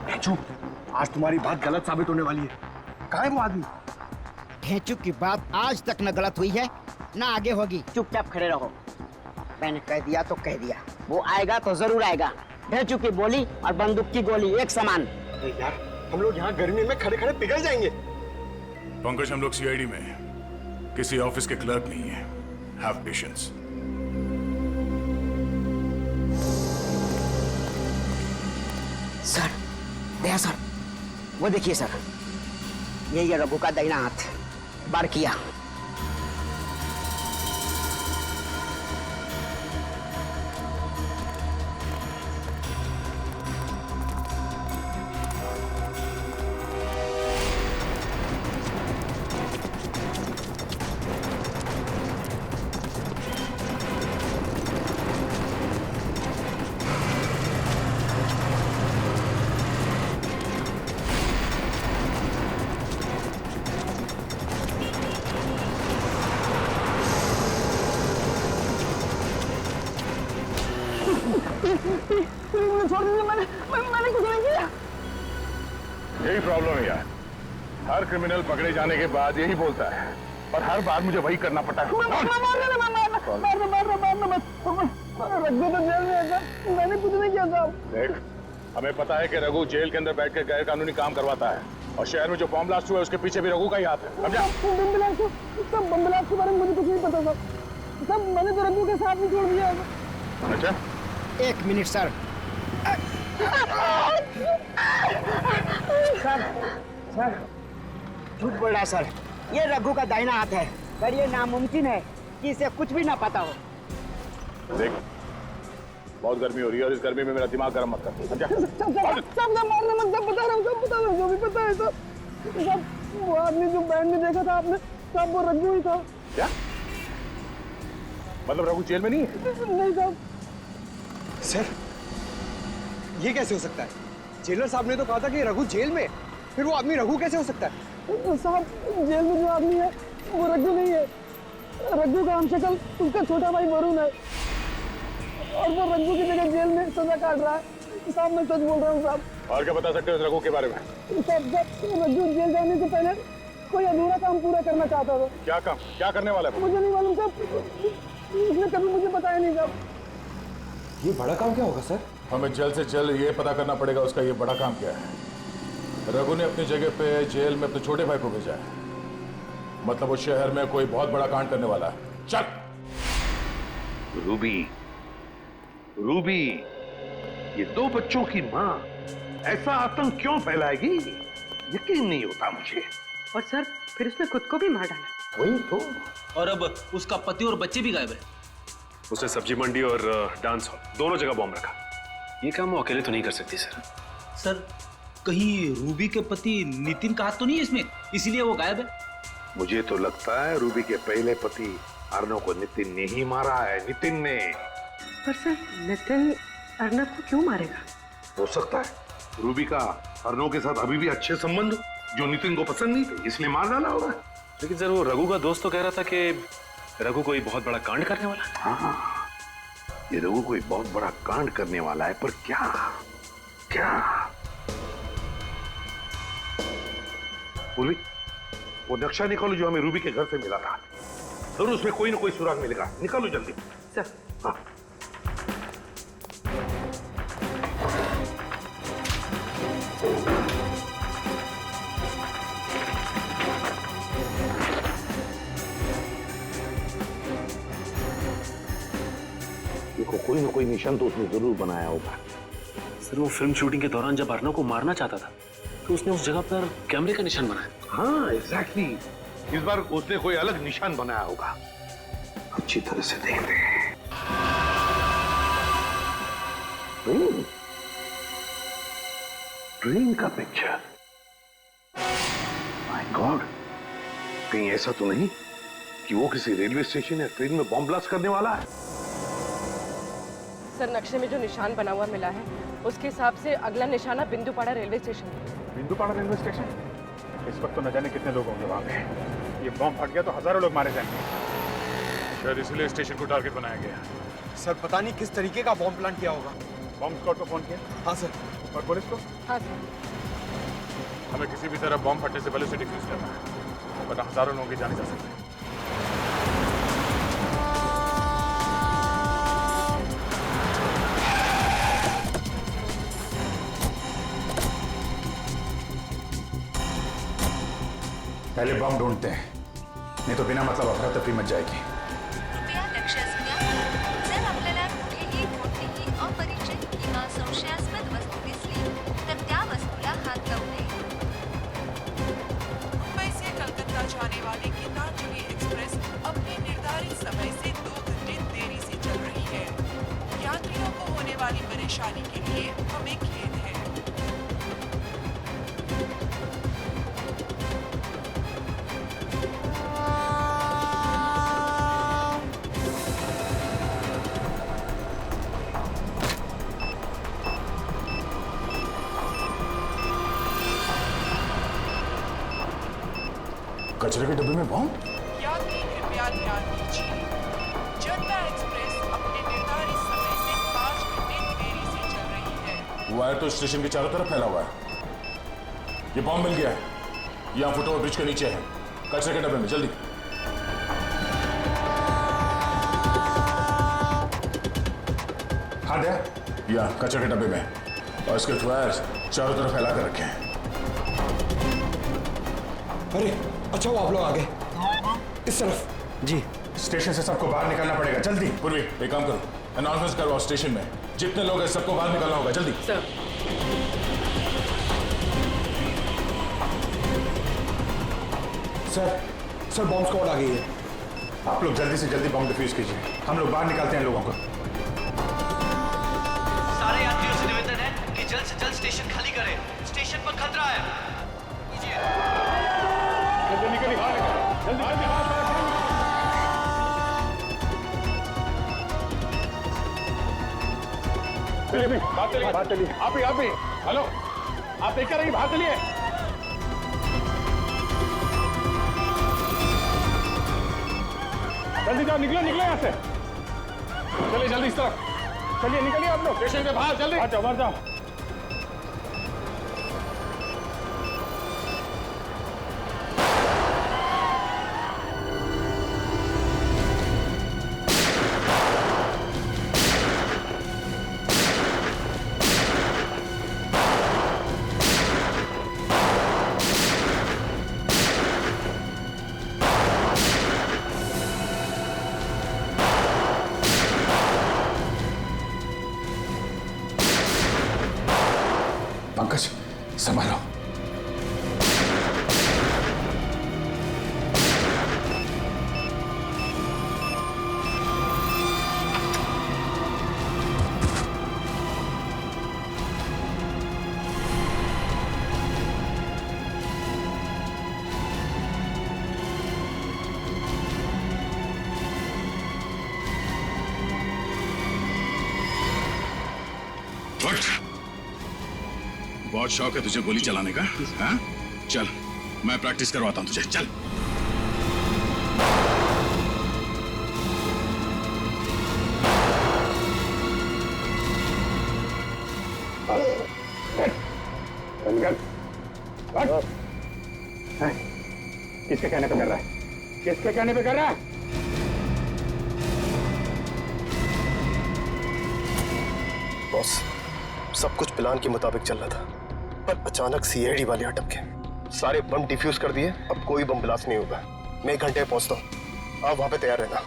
ढेंचू, आज तुम्हारी बात गलत साबित होने वाली है। कहाँ है वो आदमी? ढेंचू की बात आज तक न गलत हुई है ना आगे होगी। चुपचाप खड़े रहो। मैंने कह दिया तो कह दिया, वो आएगा तो जरूर आएगा। ढेंचू की बोली और बंदूक की गोली एक समान। यार, हम लोग यहाँ गर्मी में खड़े खड़े पिघल जाएंगे। पंकज, हम लोग सीआईडी में हैं, किसी ऑफिस के क्लर्क नहीं है। Have patience. Sir, Daya sir, वो देखिए सर, ये रघु का दाहिना हाथ बार किया। मैंने कुछ नहीं किया। यही प्रॉब्लम है यार, हर क्रिमिनल पकड़े जाने के बाद यही बोलता है और हर बार मुझे वही करना पड़ता है। रघु तो जेल में है सर, मैंने कुछ नहीं किया साहब। देख, हमें पता है कि रघु जेल के अंदर बैठ कर गैर कानूनी काम करवाता है और शहर में जो बम ब्लास्ट हुआ है उसके पीछे भी रघु का ही हाथ है। समझा? बम ब्लास्ट के बारे में मुझे कुछ नहीं पता सर। सब मैंने तो रघु के साथ ही छोड़ दिया। अच्छा, 1 मिनट सर। सर झूठ बोल रहा है सर, ये रघु का दाहिना हाथ है, पर ये नामुमकिन है कि इसे कुछ भी ना पता हो। देख, बहुत गर्मी हो रही है और इस गर्मी में मेरा दिमाग गर्म मत कर। समझा? सब मारने मत, सब बता रहा हूँ, सब बता रहा हूँ, जो भी पता है सब। वो आदमी जो बैंड में देखा था आपने, सब वो रघु ही था। क्या मतलब रघु जेल में नहीं है? नहीं साहब। सर, ये कैसे हो सकता है? जेलर साहब ने तो कहा था कि रघु जेल में, फिर वो आदमी रघु कैसे हो सकता है? साहब, जेल में जो आदमी है वो रघु नहीं है। रघु का हमशक्ल उसका छोटा भाई वरुण है और वो रघु की जगह जेल में सजा काट रहा है। साहब, मैं सच बोल रहा हूँ साहब। और क्या बता सकते हो रघु के बारे में? साहब, रघु जेल जाने से पहले कोई अधूरा काम पूरा करना चाहता था। क्या काम, क्या करने वाला है? मुझे नहीं मालूम साहब, उसने कभी मुझे बताया नहीं साहब। ये बड़ा काम क्या होगा सर? हमें जल्द से जल्द ये पता करना पड़ेगा उसका ये बड़ा काम क्या है। रघु ने अपनी जगह पे जेल में अपने छोटे भाई को भेजा है, मतलब वो शहर में कोई बहुत बड़ा कांड करने वाला है। चल। रूबी, रूबी, ये 2 बच्चों की माँ ऐसा आतंक क्यों फैलाएगी? यकीन नहीं होता मुझे। और सर, फिर उसने खुद को भी मार डाला। वही तो। और अब उसका पति और बच्चे भी गायब है। उसने सब्जी मंडी और डांस हॉल दोनों जगह बॉम्ब रखा। ये काम वो अकेले तो नहीं कर सकती सर। सर, कहीं रूबी के पति नितिन का हाथ तो नहीं है इसमें, इसीलिए वो गायब है? मुझे तो लगता है रूबी के पहले पति अर्नव को नितिन ने ही मारा है। नितिन ने। पर सर, नितिन अर्नव को क्यों मारेगा? हो सकता है रूबी का अर्नव के साथ अभी भी अच्छे संबंध हो, जो नितिन को पसंद नहीं थे, इसलिए मार डाला होगा। लेकिन सर, वो रघु का दोस्त तो कह रहा था कि रघु कोई बहुत बड़ा कांड करने वाला है। हाँ, ये रघु कोई बहुत बड़ा कांड करने वाला है, पर क्या? क्या? पूर्वी, वो नक्शा निकालो जो हमें रूबी के घर से मिला था। जरूर उसमें कोई ना कोई सुराग मिलेगा। निकालो जल्दी। सर। हाँ। देखो, कोई ना कोई निशान तो उसने जरूर बनाया होगा। सर, वो फिल्म शूटिंग के दौरान जब अर्नव को मारना चाहता था तो उसने उस जगह पर कैमरे का निशान बनाया। हाँ, एग्जैक्टली। इस बार उसने कोई अलग निशान बनाया होगा। अच्छी तरह से देखते हैं। ट्रेन का पिक्चर। माय गॉड, कहीं ऐसा तो नहीं कि वो किसी रेलवे स्टेशन या ट्रेन में बॉम्ब ब्लास्ट करने वाला है? सर, नक्शे में जो निशान बना हुआ मिला है उसके हिसाब से अगला निशाना बिंदुपाड़ा रेलवे स्टेशन है। बिंदुपाड़ा रेलवे स्टेशन? इस वक्त तो न जाने कितने लोग होंगे वहां पे। ये बॉम्ब फट गया तो हजारों लोग मारे जाएंगे। शायद इसलिए स्टेशन को टारगेट बनाया गया। सर, पता नहीं किस तरीके का बॉम्ब प्लान किया होगा। बॉम्ब स्क्वाड को फोन किया? हाँ सर। और पुलिस को? हाँ सर। हमें किसी भी तरह बॉम्ब फटने से पहले उसे डिफ्यूज करना है, वरना हजारों लोगों की जाने जा सकती है। पहले बम ढूंढते हैं, नहीं तो बिना मतलब अफरा तफरी मच जाएगी। कृपया लक्षात घ्या, जर आपल्याला कुठेही कोणतीही अपरिचित किंवा संशयास्पद वस्तू दिसली तर त्या वस्तूला हात लावू नये। मुंबई से कलकत्ता जाने वाली गीतांजलि एक्सप्रेस अपने निर्धारित समय से 2 घंटे देरी से चल रही है। यात्रियों को होने वाली परेशानी के लिए हमें खेद है। कचरे के डब्बे में बॉम्ब? यात्री कृपया ध्यान दीजिए, जनता एक्सप्रेस अपने निर्धारित समय से 5 घंटे देरी से चल रही है। वायर तो स्टेशन के चारों तरफ फैला हुआ है। ये बॉम्ब मिल गया है, यहाँ फुटओवर ब्रिज के नीचे है, कचरे के डब्बे में। जल्दी। हाँ दया, यहाँ कचरे के डब्बे में, और इसके वायर चारों तरफ फैला कर रखे हैं। अरे अच्छा वो आप लोग आ गए, इस तरफ। जी। स्टेशन से सबको बाहर निकलना पड़ेगा, जल्दी। पूर्वी एक काम करो, अनाउंसमेंट करो स्टेशन में, जितने लोग हैं सबको बाहर निकलना होगा, जल्दी। सर। सर बॉम्ब स्क्वाड आ गई है। आप लोग जल्दी से जल्दी बॉम्ब डिफ्यूज कीजिए, हम लोग बाहर निकालते हैं लोगों को। सारे यात्रियों से निवेदन है कि जल्द से जल्द स्टेशन खाली करें, स्टेशन पर खतरा है। जल्दी निकलिए, बाहर निकलिए, जल्दी बाहर निकलिए। बात चलिए, आप ही हेलो, आप देखकर रहिए, बाहर चलिए। जल्दी जाओ, निकलो यहाँ से। चलिए जल्दी इस तरफ, चलिए निकलिए आप लोग स्टेशन के बाहर, जल्दी जाओ, बाहर जाओ। पंकज संभालो। बहुत शौक है तुझे गोली चलाने का, हाँ? चल मैं प्रैक्टिस करवाता हूँ तुझे, चल। किसके कहने पे कर रहा है? किसके कहने पे कर रहा है? बॉस, सब कुछ प्लान के मुताबिक चल रहा था, पर अचानक सीआईडी वाले अटक गए। सारे बम डिफ्यूज कर दिए, अब कोई बम ब्लास्ट नहीं होगा। मैं 1 घंटे में पहुंचता हूँ, आप वहां पे तैयार रहना।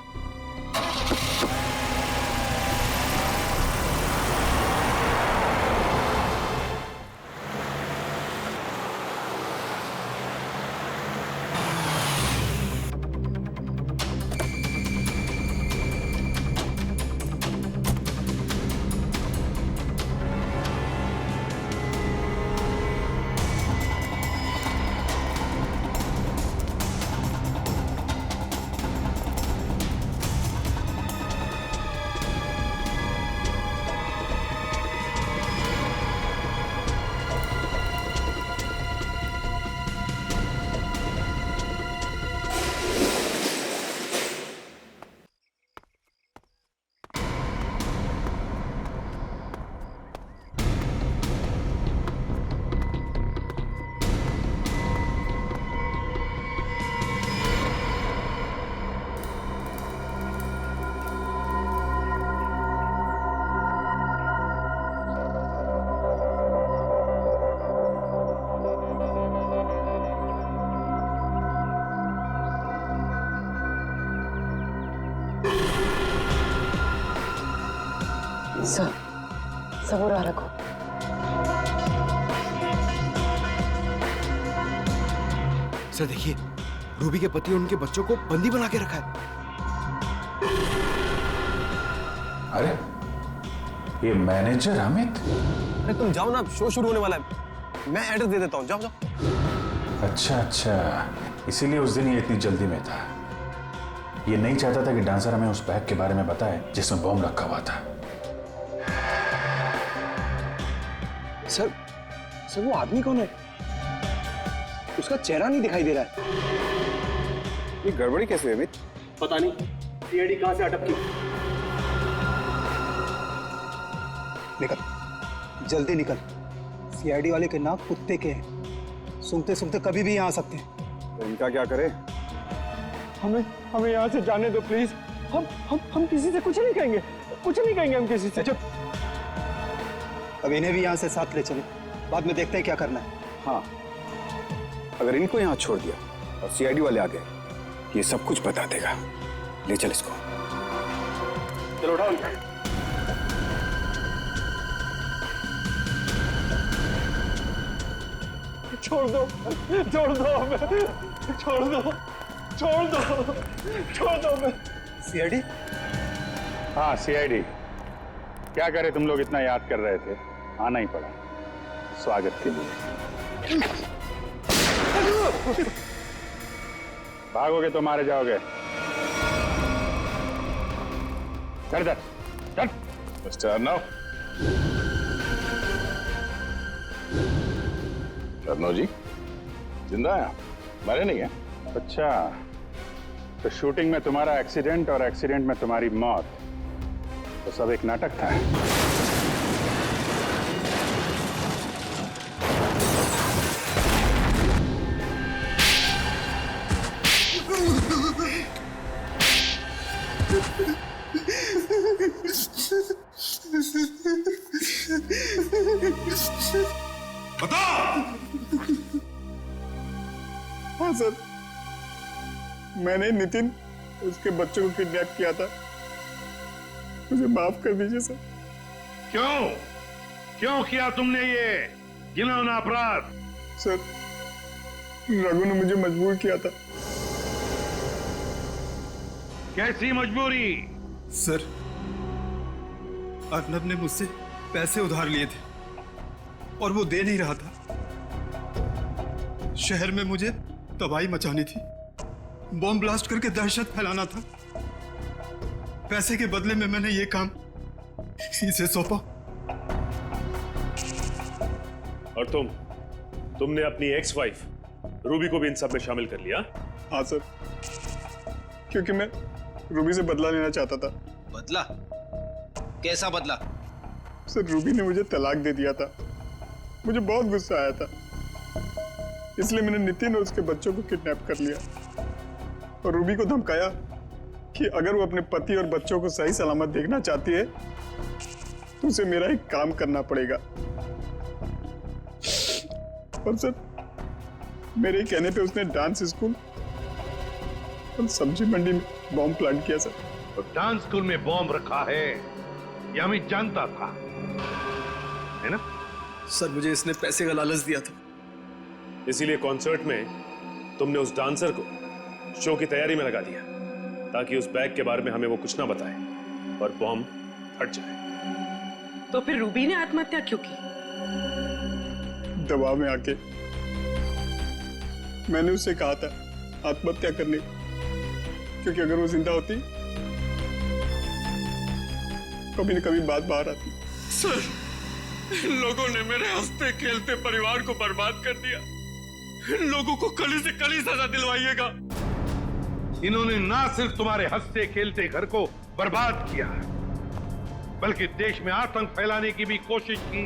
सबूर रखो। सर देखिए, रूबी के पति और उनके बच्चों को बंदी बना के रखा है। अरे ये मैनेजर अमित। अरे तुम जाओ ना, शो शुरू होने वाला है, मैं एड्रेस दे देता हूँ, जाओ जाओ। अच्छा, इसीलिए उस दिन ये इतनी जल्दी में था। ये नहीं चाहता था कि डांसर हमें उस बैग के बारे में बताए जिसमें बॉम्ब रखा हुआ था। सर वो आदमी कौन है? उसका चेहरा नहीं दिखाई दे रहा है। ये गड़बड़ी कैसे हुई अमित? पता नहीं, सीआईडी कहां से अटक की। निकल, जल्दी निकल। सीआईडी वाले के नाक कुत्ते के हैं, सुनते सुनते कभी भी यहाँ आ सकते हैं। तो इनका क्या करे? हमें यहाँ से जाने दो प्लीज। हम किसी से कुछ नहीं कहेंगे, कुछ नहीं कहेंगे हम किसी से। अब इन्हें भी यहाँ से साथ ले चलो, बाद में देखते हैं क्या करना है। हाँ, अगर इनको यहाँ छोड़ दिया और सीआईडी वाले आ गए, ये सब कुछ बता देगा। ले चल इसको। चलो उठाओ इनको। छोड़ दो हमें, छोड़ दो हमें। सीआईडी? हाँ, सीआईडी। क्या करे, तुम लोग इतना याद कर रहे थे, आना ही पड़ा स्वागत के लिए। भागोगे तो मारे जाओगे। चल मिस्टर अर्नव। अर्नव जी जिंदा है? मरे नहीं है? अच्छा, तो शूटिंग में तुम्हारा एक्सीडेंट और एक्सीडेंट में तुम्हारी मौत, तो सब एक नाटक था। बता। हाँ सर, मैंने नितिन उसके बच्चों को किडनैप किया था, मुझे माफ कर दीजिए सर। क्यों किया तुमने ये घिनौना अपराध? सर, रघु ने मुझे मजबूर किया था। कैसी मजबूरी? सर, अर्नब ने मुझसे पैसे उधार लिए थे और वो दे नहीं रहा था। शहर में मुझे तबाही मचानी थी, बॉम्ब ब्लास्ट करके दहशत फैलाना था। पैसे के बदले में मैंने ये काम इसे सौंपा। और तुमने अपनी एक्स वाइफ रूबी को भी इन सब में शामिल कर लिया? हाँ सर, क्योंकि मैं रूबी से बदला लेना चाहता था। बदला? कैसा बदला? सर, रूबी ने मुझे तलाक दे दिया था, मुझे बहुत गुस्सा आया था, इसलिए मैंने नितिन और उसके बच्चों को किडनैप कर लिया और रूबी को धमकाया कि अगर वो अपने पति और बच्चों को सही सलामत देखना चाहती है तो उसे मेरा एक काम करना पड़ेगा। और सर, मेरे कहने पे उसने डांस स्कूल और सब्जी मंडी में बॉम्ब प्लांट किया सर। तो डांस स्कूल में बॉम्ब रखा है यह हमें जानता था, है ना? सर, मुझे इसने पैसे का लालच दिया था, इसीलिए कॉन्सर्ट में तुमने उस डांसर को शो की तैयारी में लगा दिया ताकि उस बैग के बारे में हमें वो कुछ ना बताए और बॉम्ब फट जाए। तो फिर रूबी ने आत्महत्या क्यों की? दबाव में आके मैंने उससे कहा था आत्महत्या करने, क्योंकि अगर वो जिंदा होती कभी न कभी बात बाहर आती। सर, इन लोगों ने मेरे हंसते खेलते परिवार को बर्बाद कर दिया। इन लोगों को कली से कली सजा दिलवाइएगा। इन्होंने ना सिर्फ तुम्हारे हंसते खेलते घर को बर्बाद किया, बल्कि देश में आतंक फैलाने की भी कोशिश की।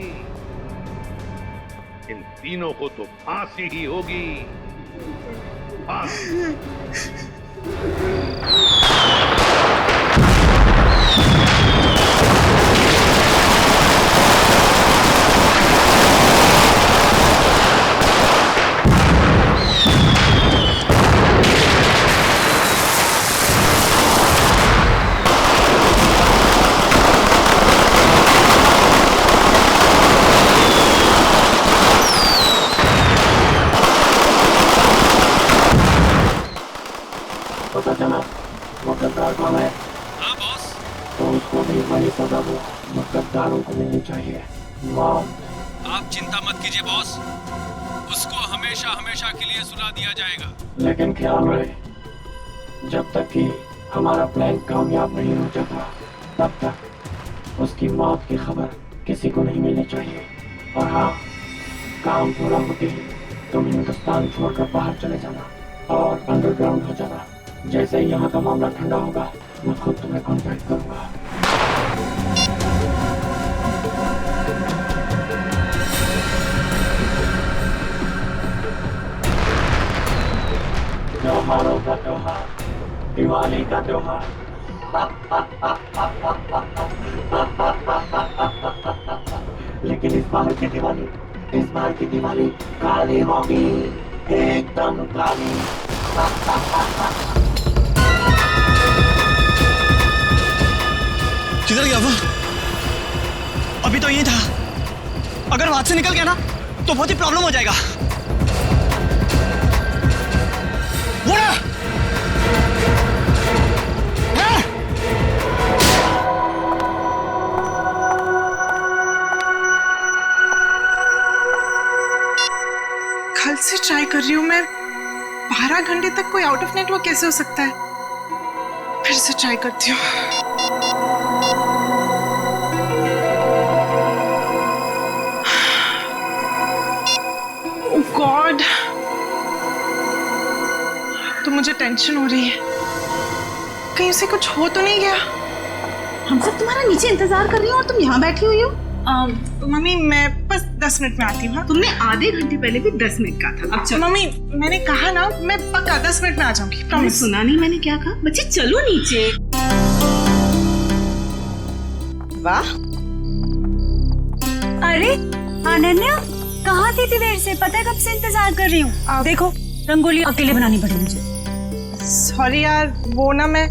इन तीनों को तो फांसी ही होगी। फांसी। पता चला वो गद्दार कौन है? हाँ बॉस। तो उसको भी वही सजा दो जो गद्दारों को मिलनी चाहिए, मौत। आप चिंता मत कीजिए बॉस, उसको हमेशा हमेशा के लिए सुला दिया जाएगा। लेकिन ख्याल रहे, जब तक कि हमारा प्लान कामयाब नहीं हो जाता तब तक उसकी मौत की खबर किसी को नहीं मिलनी चाहिए। और हाँ, काम पूरा होते ही तुम हिंदुस्तान छोड़कर बाहर चले जाना और अंडरग्राउंड हो जाना। जैसे ही यहाँ का मामला ठंडा होगा मैं खुद तुम्हें कांटेक्ट करूंगा। दिवाली का त्योहार। लेकिन इस बार की दिवाली काली होगी, एकदम काली। किधर गया वो? अभी तो यही था। अगर वहां से निकल गया ना तो बहुत ही प्रॉब्लम हो जाएगा। कल से ट्राई कर रही हूँ मैं। 12 घंटे तक कोई आउट ऑफ नेटवर्क कैसे हो सकता है? फिर से ट्राई करती हूँ। ओह गॉड, तो मुझे टेंशन हो रही है। कहीं उसे कुछ हो तो नहीं गया? हम सब तुम्हारा नीचे इंतजार कर रही हो और तुम यहाँ बैठी हुई हो। मम्मी मैं बस 10 मिनट में आती हूँ। तुमने आधे घंटे पहले भी 10 मिनट कहा था। अच्छा मम्मी, मैंने कहा ना मैं पक्का 10 मिनट में आ जाऊंगी। तुमने सुना नहीं मैंने क्या कहा? बच्चे चलो नीचे। वाह, अरे अनन्या कहाँ थी इतनी देर से? पता है कब से इंतजार कर रही हूँ। देखो रंगोली अकेले बनानी पड़ी मुझे। सॉरी यार, वो ना मैं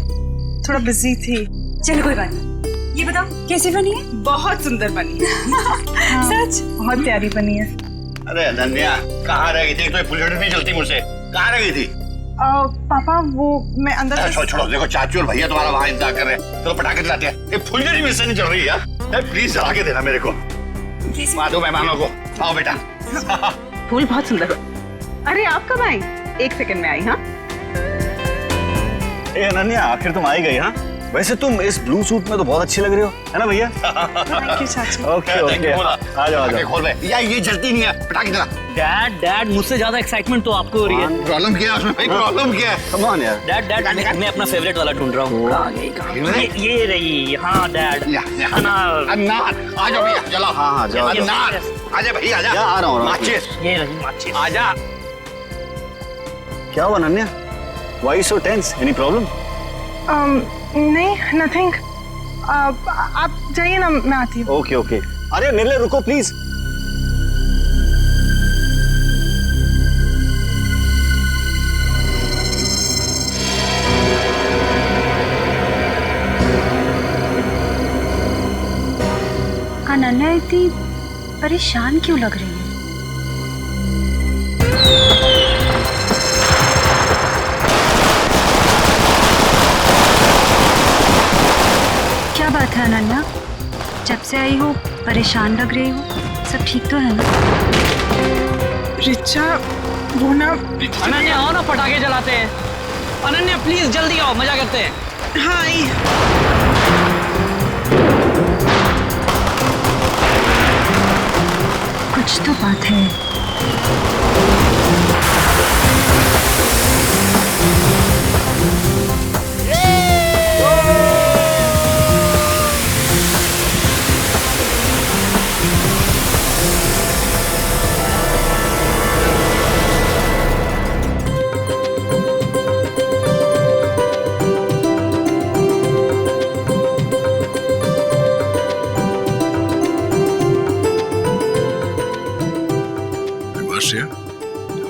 थोड़ा बिजी थी। चलो कोई बात नहीं। ये बताओ कैसी बनी है? बहुत सुंदर बनी है। हाँ, सच बहुत प्यारी बनी है। अरे अनन्या कहाँ रह गई थी? तो फुलझड़ी नहीं चलती मुझसे। कहाँ रह गई थी? पापा वो मैं अंदर। छोड़ो, देखो चाचू और भैया तुम्हारा वहाँ इंतजार कर रहे हैं। चलो पटाखे चलाते हैं। ये फुलझड़ी में से नहीं चल रही है। प्लीज जला के देना मेरे को। दो मेहमानों को। आओ बेटा। फूल बहुत सुंदर। अरे आप कब आई? 1 सेकंड में आई। हाँ ए अनन्या, आखिर तुम आई गई। हाँ वैसे तुम इस ब्लू सूट में तो बहुत अच्छी लग रही हो, है ना भैया? थैंक यू चाचू। ओके आ जाओ। खोल भाई। यार ये जलती नहीं है, पटाखे जला। डैड मुझसे ज्यादा एक्साइटमेंट तो आपको हो रही है। प्रॉब्लम क्या है उसमें भाई? प्रॉब्लम क्या है? कम ऑन यार। डैड मैं अपना फेवरेट वाला ढूंढ रहा हूँ। ये रही। हाँ डैड। अनार। आ जाओ भैया, जलाओ। हाँ जाओ। अनार। आजा भैया, आजा। आ रहा हूँ। माचिस। ये रही माचिस। आजा। क्या हुआ Ananya? Why so tense? Any problem? नहीं, नथिंग। आप जाइए ना, मैं आती हूँ। ओके। अरे निर्ले रुको प्लीज। अनन्या इतनी परेशान क्यों लग रही है? क्या बात है अनन्या? जब से आई हो परेशान लग रही हो। सब ठीक तो है ना? रिचा वो ना। अनन्या आओ ना, पटाखे जलाते हैं। अनन्या प्लीज जल्दी आओ, मजा करते हैं। हाँ आई। कुछ तो बात है।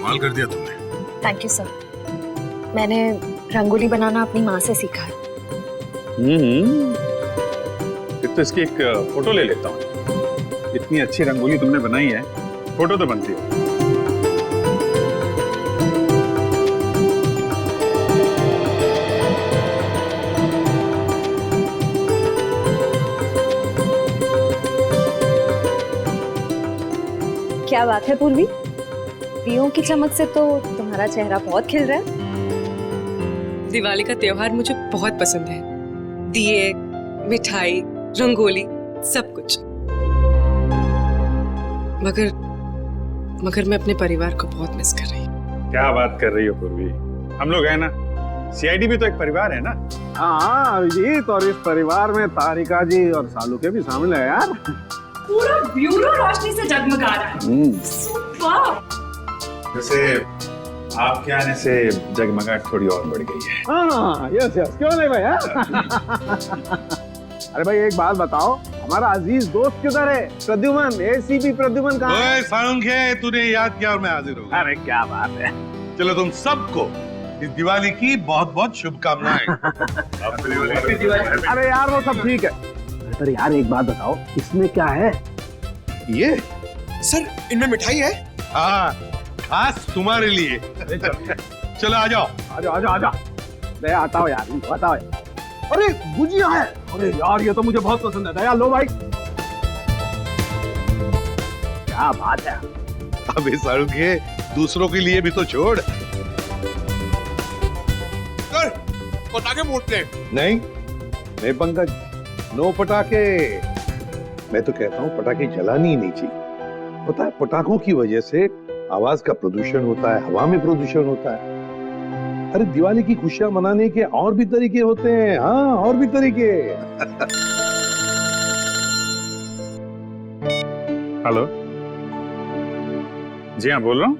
कमाल कर दिया तुमने। Thank you sir. मैंने रंगोली बनाना अपनी माँ से सीखा है। फिर तो इसकी एक फोटो ले लेता हूँ। इतनी अच्छी रंगोली तुमने बनाई है, फोटो तो बनती है। क्या बात है पूर्वी, दियों की चमक से तो तुम्हारा चेहरा बहुत खिल रहा है। दिवाली का त्योहार मुझे बहुत पसंद है। दिए, मिठाई, रंगोली, सब कुछ। मगर मैं अपने परिवार को बहुत मिस कर रही हूँ। क्या बात कर रही हो पूर्वी? हम लोग है ना, सीआईडी भी तो एक परिवार है ना। हाँ अभिजीत, और इस परिवार में तारिका जी और सालू के भी शामिल है यार। पूरा ब्यूरो रोशनी से जगमगा रहा है। वैसे आपके आने से जगमगाहट थोड़ी और बढ़ गई है। हाँ यस यस, क्यों नहीं भाई? अरे भाई एक बात बताओ, हमारा अजीज दोस्त किधर है? प्रद्युमन, एसीपी प्रद्युमन कहाँ है? साळुंखे, तूने याद किया और मैं हाजिर हो गया। अरे क्या बात है। चलो तुम सबको इस दिवाली की बहुत बहुत शुभकामनाएं। अरे यार वो सब ठीक है, अरे यार एक बात बताओ, इसमें क्या है? ये सर इनमें मिठाई है? हाँ, खास तुम्हारे लिए। चलो आ जाओ। आजा। ले आता हूँ यार, बताओ। अरे गुजिया है, अरे यार ये तो मुझे बहुत पसंद है। दया लो भाई। क्या बात है। अबे साळुंखे, दूसरों के लिए भी तो छोड़। सर पटाखे फूटते हैं। नहीं पंकज, नो पटाखे। मैं तो कहता हूँ पटाखे जलानी ही नहीं चाहिए। पता है पटाखों की वजह से आवाज का प्रदूषण होता है, हवा में प्रदूषण होता है। अरे दिवाली की खुशियां मनाने के और भी तरीके होते हैं। हाँ, और भी तरीके। हेलो, जी हाँ बोल रहा हूँ।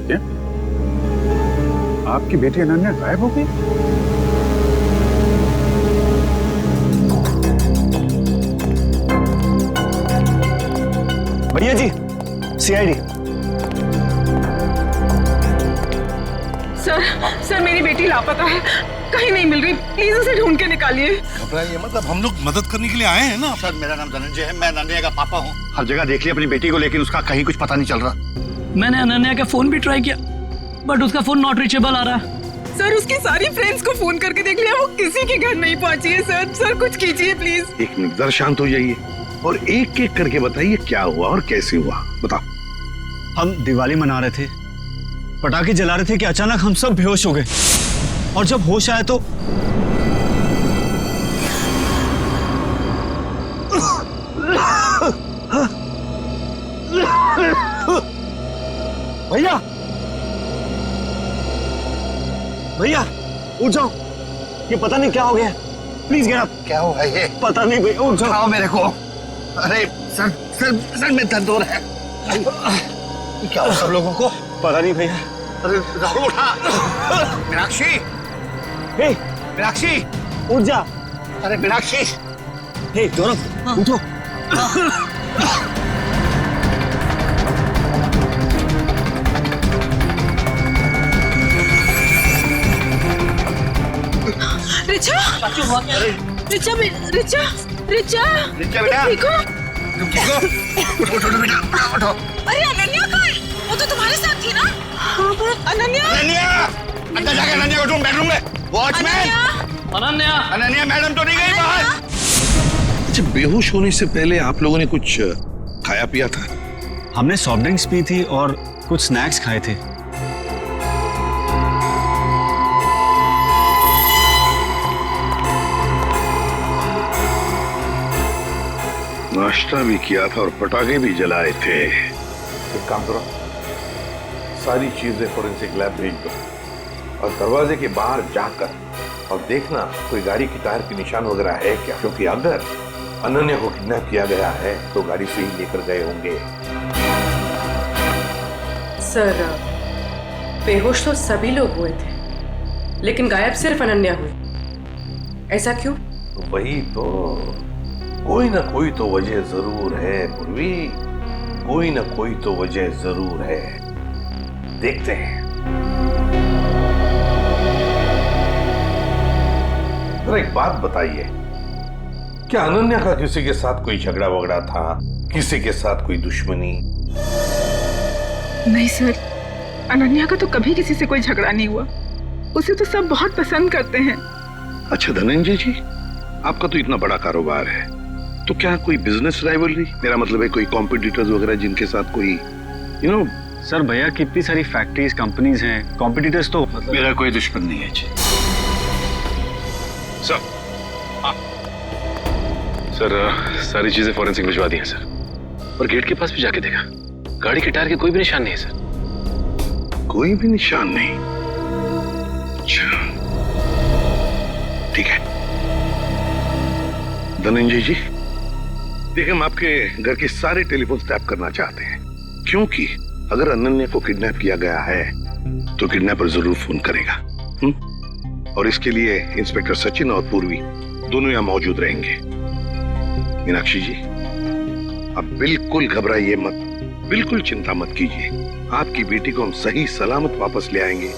क्या आपकी बेटी अनन्या गायब हो गई? भैया जी, सीआईडी। सर मेरी बेटी लापता है, कहीं नहीं मिल रही, प्लीज उसे ढूंढ के निकालिए। घबराइए मतलब हम लोग मदद करने के लिए आए हैं ना। सर मेरा नाम धनंजय है, मैं अनन्या का पापा हूँ। हर जगह देख लिया अपनी बेटी को, लेकिन उसका कहीं कुछ पता नहीं चल रहा। मैंने अनन्या का फोन भी ट्राई किया, बट उसका फोन नॉट रीचेबल आ रहा है। सर उसकी सारी फ्रेंड्स को फोन करके देख लिया, वो किसी के घर नहीं पहुंची है। सर कुछ कीजिए प्लीज। एक मिनट, जरा शांत हो जाइए और एक एक करके बताइए क्या हुआ और कैसे हुआ। बताओ। हम दिवाली मना रहे थे, पटाखे जला रहे थे कि अचानक हम सब बेहोश हो गए, और जब होश आया तो भैया उठ जाओ, ये पता नहीं क्या हो गया। Please get up. क्या हुआ ये? पता नहीं भैया, उठ जाओ मेरे को। अरे सर में दर्द हो रहा है। क्या हो सब लोगों को? पता नहीं भैया। अरे राहुल उठा। मीनाक्षी, मीनाक्षी उठ जा। अरे मीनाक्षी, गौरव उठो। रिचा, रिचा रिचा रिचा बेटा, ठीक हो? उठो बेटा, उठो। अरे अनन्या कहाँ है? वो तो तुम्हारे साथ थी ना? हाँ पर अनन्या अंदर जाके अनन्या को ढूंढ, बेडरूम में। वॉचमैन, अनन्या मैडम तो नहीं गई बाहर? अच्छा, बेहोश होने से पहले आप लोगों ने कुछ खाया पिया था? हमने सॉफ्ट ड्रिंक्स पी थी और कुछ स्नैक्स खाए थे। नाश्ता भी किया था और पटाखे भी जलाए थे। एक काम करो, सारी चीजें फोरेंसिक लैब भेज दो और दरवाजे के बाहर जाकर और देखना कोई गाड़ी की टायर के निशान वगैरह है क्या, क्योंकि अगर अनन्या को किडनैप किया गया है तो गाड़ी से ही लेकर गए होंगे। सर बेहोश तो सभी लोग हुए थे, लेकिन गायब सिर्फ अनन्या हुई। ऐसा क्यों? वही तो, कोई ना कोई तो वजह जरूर है पूर्वी, कोई ना कोई तो वजह जरूर है। देखते हैं। जरा एक बात बताइए, क्या अनन्या का किसी के साथ कोई झगड़ा वगड़ा था? किसी के साथ कोई दुश्मनी? नहीं सर, अनन्या का तो कभी किसी से कोई झगड़ा नहीं हुआ, उसे तो सब बहुत पसंद करते हैं। अच्छा धनंजय जी, आपका तो इतना बड़ा कारोबार है, तो क्या कोई बिजनेस राइवलरी, मेरा मतलब है कोई कॉम्पिटिटर्स वगैरह जिनके साथ कोई सर भैया की इतनी सारी फैक्ट्रीज कंपनीज हैं, कॉम्पिटिटर्स तो मेरा कोई दुश्मन नहीं है जी। सर सारी चीजें फॉरेंसिक भिजवा दी हैं सर, और गेट के पास भी जाके देखा, गाड़ी के टायर के कोई भी निशान नहीं है सर। कोई भी निशान नहीं? अच्छा ठीक है धनंजय जी, देखिए हम आपके घर के सारे टेलीफोन टैप करना चाहते हैं, क्योंकि अगर अनन्या को किडनैप किया गया है तो किडनैपर जरूर फोन करेगा। और इसके लिए इंस्पेक्टर सचिन और पूर्वी दोनों यहां मौजूद रहेंगे। मीनाक्षी जी, अब बिल्कुल घबराइए मत, बिल्कुल चिंता मत कीजिए। आपकी बेटी को हम सही सलामत वापस ले आएंगे,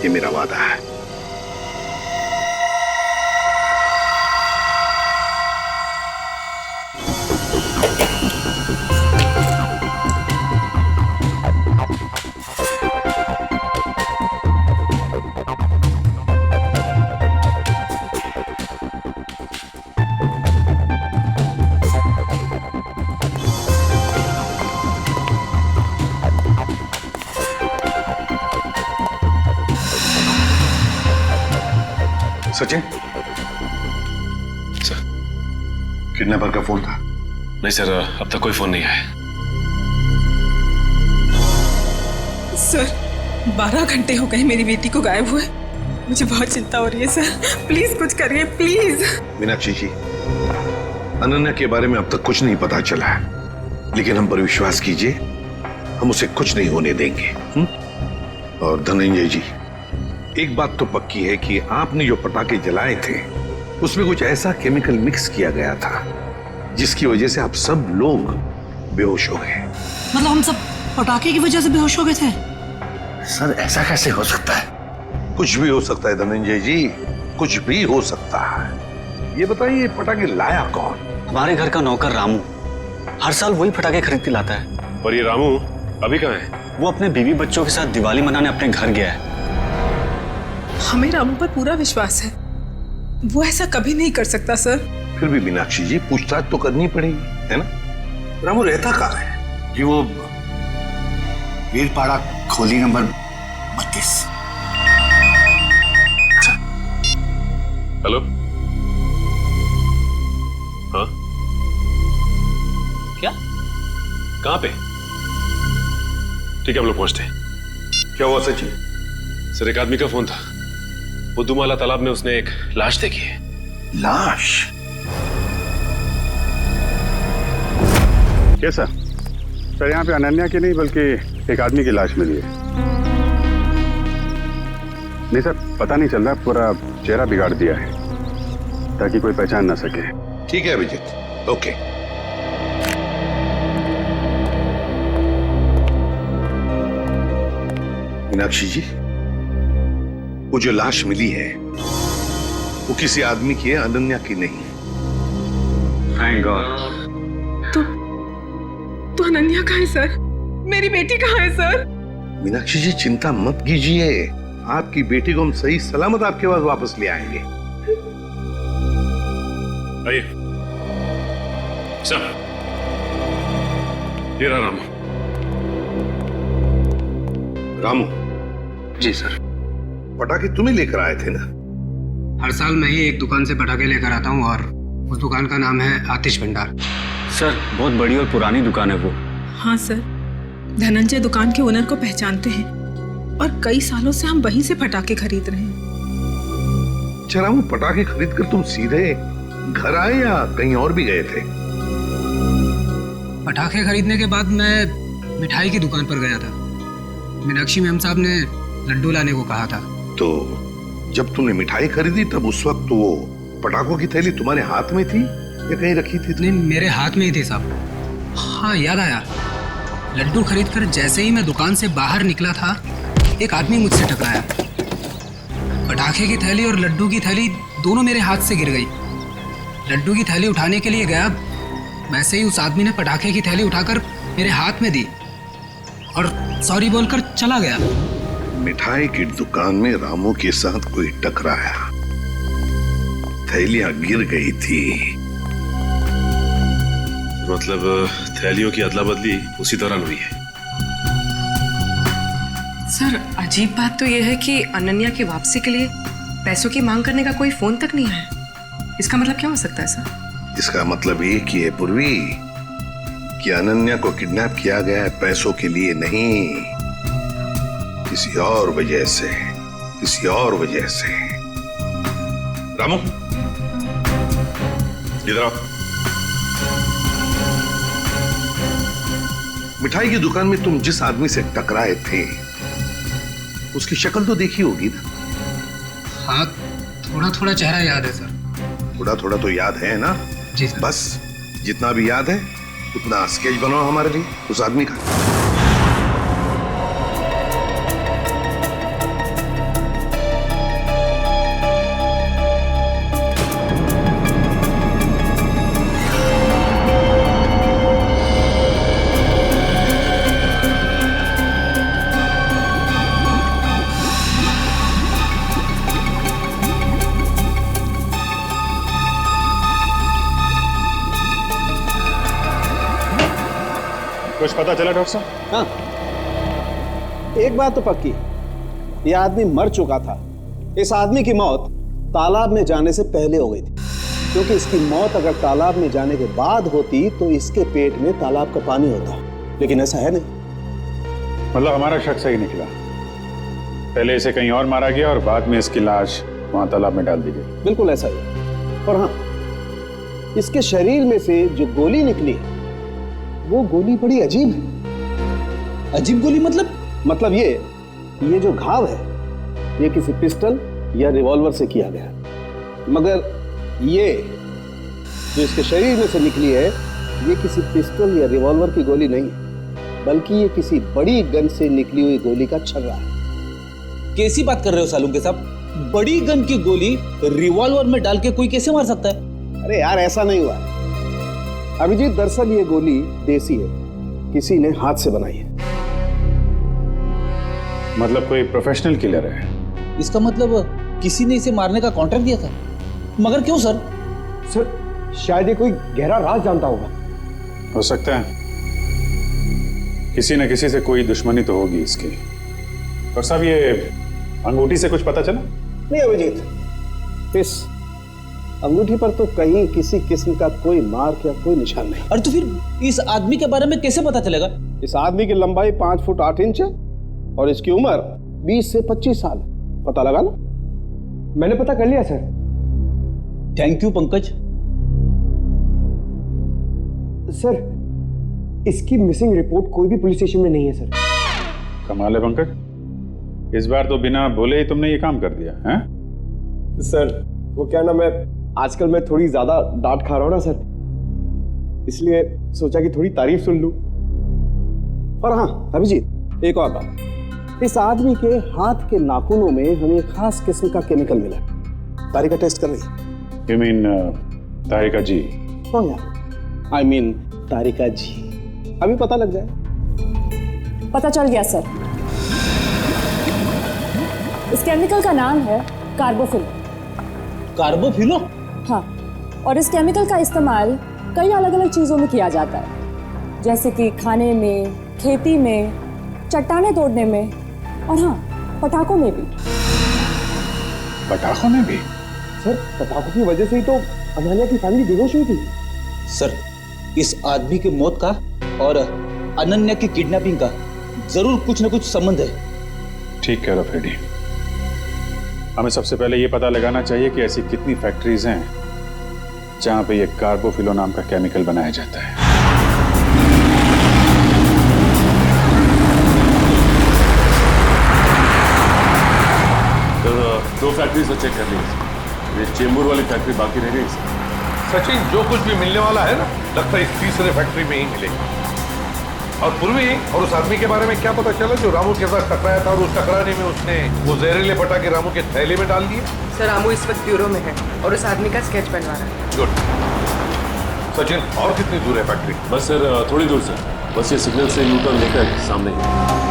ये मेरा वादा है। सचिन, सर, किडनैपर का फोन था? नहीं सर, अब तक कोई फोन नहीं आया। सर 12 घंटे हो गए मेरी बेटी को गायब हुए। मुझे बहुत चिंता हो रही है सर, प्लीज कुछ करिए प्लीज। मीनाक्षी जी, अनन्या के बारे में अब तक कुछ नहीं पता चला है, लेकिन हम पर विश्वास कीजिए, हम उसे कुछ नहीं होने देंगे। और धनंजय जी, एक बात तो पक्की है कि आपने जो पटाखे जलाए थे उसमें कुछ ऐसा केमिकल मिक्स किया गया था जिसकी वजह से आप सब लोग बेहोश हो गए। मतलब हम सब पटाखे की वजह से बेहोश हो गए थे? सर ऐसा कैसे हो सकता है? कुछ भी हो सकता है धनंजय जी, कुछ भी हो सकता है। ये बताइए पटाखे लाया कौन? हमारे घर का नौकर रामू हर साल वही पटाखे खरीद के लाता है। और ये रामू अभी कहाँ है? वो अपने बीवी बच्चों के साथ दिवाली मनाने अपने घर गया है। हमें रामू पर पूरा विश्वास है, वो ऐसा कभी नहीं कर सकता सर। फिर भी मीनाक्षी जी, पूछताछ तो करनी पड़ेगी, है ना? रामू रहता कहाँ है? जी वो वीरपाड़ा खोली नंबर 32। हेलो, हाँ क्या? कहाँ पे? ठीक है, हम लोग पहुंचते हैं। क्या हुआ सचिन? सर एक आदमी का फोन था, बुद्धूमाला तालाब में उसने एक लाश देखी है। लाश? कैसा? सर यहाँ पे अनन्या की नहीं बल्कि एक आदमी की लाश मिली है। नहीं सर, पता नहीं चल रहा, पूरा चेहरा बिगाड़ दिया है ताकि कोई पहचान ना सके। ठीक है अभिजीत, ओके। मीनाक्षी जी, वो जो लाश मिली है वो किसी आदमी की है, अनन्या की नहीं। Thank God. तो अनन्या कहाँ है सर? मेरी बेटी कहाँ है सर? मीनाक्षी जी चिंता मत कीजिए, आपकी बेटी को हम सही सलामत आपके पास वापस ले आएंगे। आइए सर, ये रहा रामू। रामू जी सर। पटाखे तुम्हें लेकर आए थे ना? हर साल मैं ही एक दुकान से पटाखे लेकर आता हूँ और उस दुकान का नाम है आतिश भंडार। सर बहुत बड़ी और पुरानी दुकान है वो। हाँ सर, धनंजय दुकान के ओनर को पहचानते हैं और कई सालों से हम वहीं से पटाखे खरीद रहे हैं। अच्छा रामू, पटाखे खरीद कर तुम सीधे घर आए या कहीं और भी गए थे? पटाखे खरीदने के बाद मैं मिठाई की दुकान पर गया था। मीनाक्षी मैम साहब ने लड्डू लाने को कहा था। तो जब तुमने मिठाई खरीदी तब उस वक्त वो पटाखों की थैली तुम्हारे हाथ में थी या कहीं रखी थी? नहीं, मेरे हाथ में ही थी साहब। हाँ याद आया, लड्डू खरीदकर जैसे ही मैं दुकान से बाहर निकला था एक आदमी मुझसे टकराया। पटाखे की थैली और लड्डू की थैली दोनों मेरे हाथ से गिर गई। लड्डू की थैली उठाने के लिए गया, वैसे ही उस आदमी ने पटाखे की थैली उठाकर मेरे हाथ में दी और सॉरी बोलकर चला गया। मिठाई की दुकान में रामू के साथ कोई टकराया, थैलियां गिर गई थी। मतलब थैलियों की अदला बदली उसी दौरान हुई है। सर अजीब बात तो यह है कि अनन्या की वापसी के लिए पैसों की मांग करने का कोई फोन तक नहीं आया। इसका मतलब क्या हो सकता है सर? इसका मतलब ये कि है पूर्वी कि अनन्या को किडनैप किया गया है पैसों के लिए नहीं, किसी और वजह से, किसी और वजह से। रामू इधर आओ। मिठाई की दुकान में तुम जिस आदमी से टकराए थे उसकी शक्ल तो देखी होगी ना? हाँ, थोड़ा थोड़ा चेहरा याद है सर। थोड़ा थोड़ा तो याद है ना? जी सर। बस जितना भी याद है उतना स्केच बनाओ हमारे लिए उस आदमी का। कुछ पता चला डॉक्टर साहब? हाँ, एक बात तो पक्की, ये आदमी मर चुका था। इस आदमी की मौत तालाब में जाने से पहले हो गई थी, क्योंकि इसकी मौत अगर तालाब में जाने के बाद होती तो इसके पेट में तालाब का पानी होता, लेकिन ऐसा है नहीं। मतलब हमारा शक सही निकला, पहले इसे कहीं और मारा गया और बाद में इसकी लाश वहां तालाब में डाल दी गई। बिल्कुल ऐसा ही। और हाँ, इसके शरीर में से जो गोली निकली वो गोली बड़ी अजीब है। अजीब गोली मतलब? मतलब ये जो घाव है ये किसी पिस्टल या रिवॉल्वर से किया गया है, मगर ये जो इसके शरीर में से निकली है ये किसी पिस्टल या रिवॉल्वर की गोली नहीं है, बल्कि ये किसी बड़ी गन से निकली हुई गोली का छर्रा है। कैसी बात कर रहे हो सालुंके साहब? बड़ी गन की गोली रिवॉल्वर में डाल के कोई कैसे मार सकता है? अरे यार, ऐसा नहीं हुआ है अभिजीत। दरअसल ये गोली देसी है, किसी ने हाथ से बनाई है। मतलब कोई प्रोफेशनल किलर है? इसका मतलब किसी ने इसे मारने का कॉन्ट्रैक्ट दिया था। मगर क्यों सर? सर, शायद ये कोई गहरा राज जानता होगा। हो सकता है, किसी न किसी से कोई दुश्मनी तो होगी इसकी। और साहब, ये अंगूठी से कुछ पता चला? नहीं अभिजीत, इस अंगूठी पर तो कहीं किसी किस्म का कोई मार्क या कोई निशान नहीं। और तो फिर इस आदमी के बारे में कैसे पता चलेगा? इस आदमी की लंबाई 5 फुट 8 इंच है और इसकी उम्र 20 से 25 साल। पता लगा ना? मैंने पता कर लिया sir. Thank you Pankaj. Sir, इसकी मिसिंग रिपोर्ट कोई भी पुलिस स्टेशन में नहीं है सर। कमाल है पंकज, इस बार तो बिना बोले ही तुमने ये काम कर दिया है? सर वो क्या ना, मैं आजकल मैं थोड़ी ज्यादा डांट खा रहा हूं ना सर, इसलिए सोचा कि थोड़ी तारीफ सुन लूं। और हाँ अभिजीत, एक और बात, इस आदमी के हाथ के नाखूनों में हमें खास किस्म का केमिकल मिला। तारिका टेस्ट कर रही। You mean तारिका जी? हाँ यार, I mean तारिका जी। अभी पता लग जाए। पता चल गया सर। इस केमिकल का नाम है कार्बोफिल। कार्बोफिलो? हाँ, और इस केमिकल का इस्तेमाल कई अलग अलग चीज़ों में किया जाता है, जैसे कि खाने में, खेती में, चट्टानें तोड़ने में, और हाँ, पटाखों में भी। पटाखों में भी? सर, पटाखों की वजह से ही तो अनन्या की फैमिली बेहोश हुई थी। सर, इस आदमी की मौत का और अनन्या की किडनैपिंग का जरूर कुछ न कुछ संबंध है। ठीक कह रहे हो फ्रेडी। हमें सबसे पहले ये पता लगाना चाहिए कि ऐसी कितनी फैक्ट्रीज हैं जहां पे ये कार्बोफिलो नाम का केमिकल बनाया जाता है। तो 2 फैक्ट्रीज चेक कर ली, ये चेंबूर वाली फैक्ट्री बाकी रह गई। सचिन, जो कुछ भी मिलने वाला है ना, लगता है इस तीसरे फैक्ट्री में ही मिलेगा। और पूर्वी और उस आदमी के बारे में क्या पता चला जो रामू के साथ टकराया था और उस टकराने में उसने वो जहरीले पटाखे रामू के थैले में डाल दिए? सर, रामू इस वक्त ब्यूरो में है और उस आदमी का स्केच बनवा रहा है। गुड। सचिन, और कितनी दूर है फैक्ट्री? बस सर, थोड़ी दूर से, बस ये सिग्नल से यू टर्न लेकर सामने ही।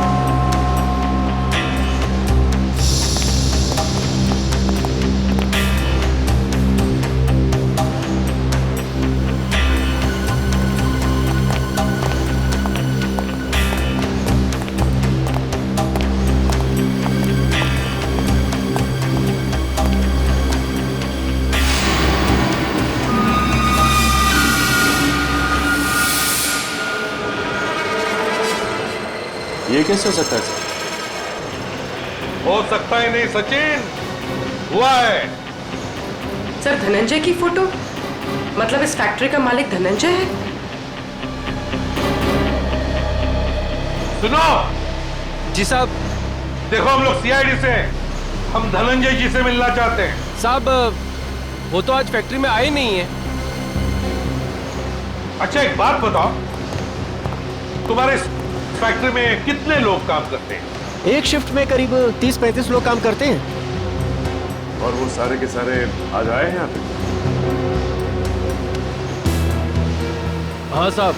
ये कैसे हो सकता है सर? हो सकता है नहीं सचिन, हुआ है। सर, धनंजय की फोटो, मतलब इस फैक्ट्री का मालिक धनंजय है? सुनो जी साहब। देखो हम लोग सीआईडी से हैं, हम धनंजय जी से मिलना चाहते हैं। साहब वो तो आज फैक्ट्री में आए नहीं है। अच्छा एक बात बताओ, तुम्हारे फैक्ट्री में कितने लोग काम करते हैं? एक शिफ्ट में करीब 30-35 लोग काम करते हैं। और वो सारे के सारे आज आए हैं यहाँ पे? हाँ साहब,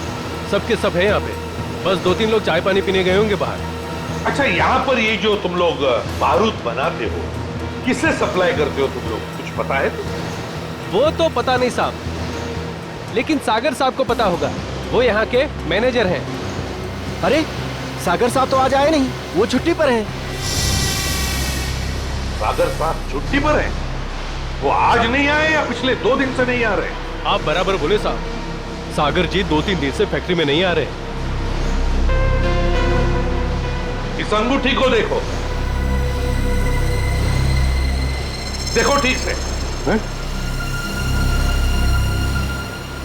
सबके सब है यहाँ पे, बस 2-3 लोग चाय पानी पीने गए होंगे बाहर। अच्छा यहाँ पर ये जो तुम लोग बारूद बनाते हो, किससे सप्लाई करते हो तुम लोग, कुछ पता है? वो तो पता नहीं साहब, लेकिन सागर साहब को पता होगा, वो यहाँ के मैनेजर हैं। अरे सागर साहब तो आज आए नहीं, वो छुट्टी पर हैं। सागर साहब छुट्टी पर हैं? वो आज नहीं आए या पिछले 2 दिन से नहीं आ रहे? आप बराबर बोले साहब, सागर जी 2-3 दिन से फैक्ट्री में नहीं आ रहे। इस अंगूठी को देखो, देखो ठीक से। है?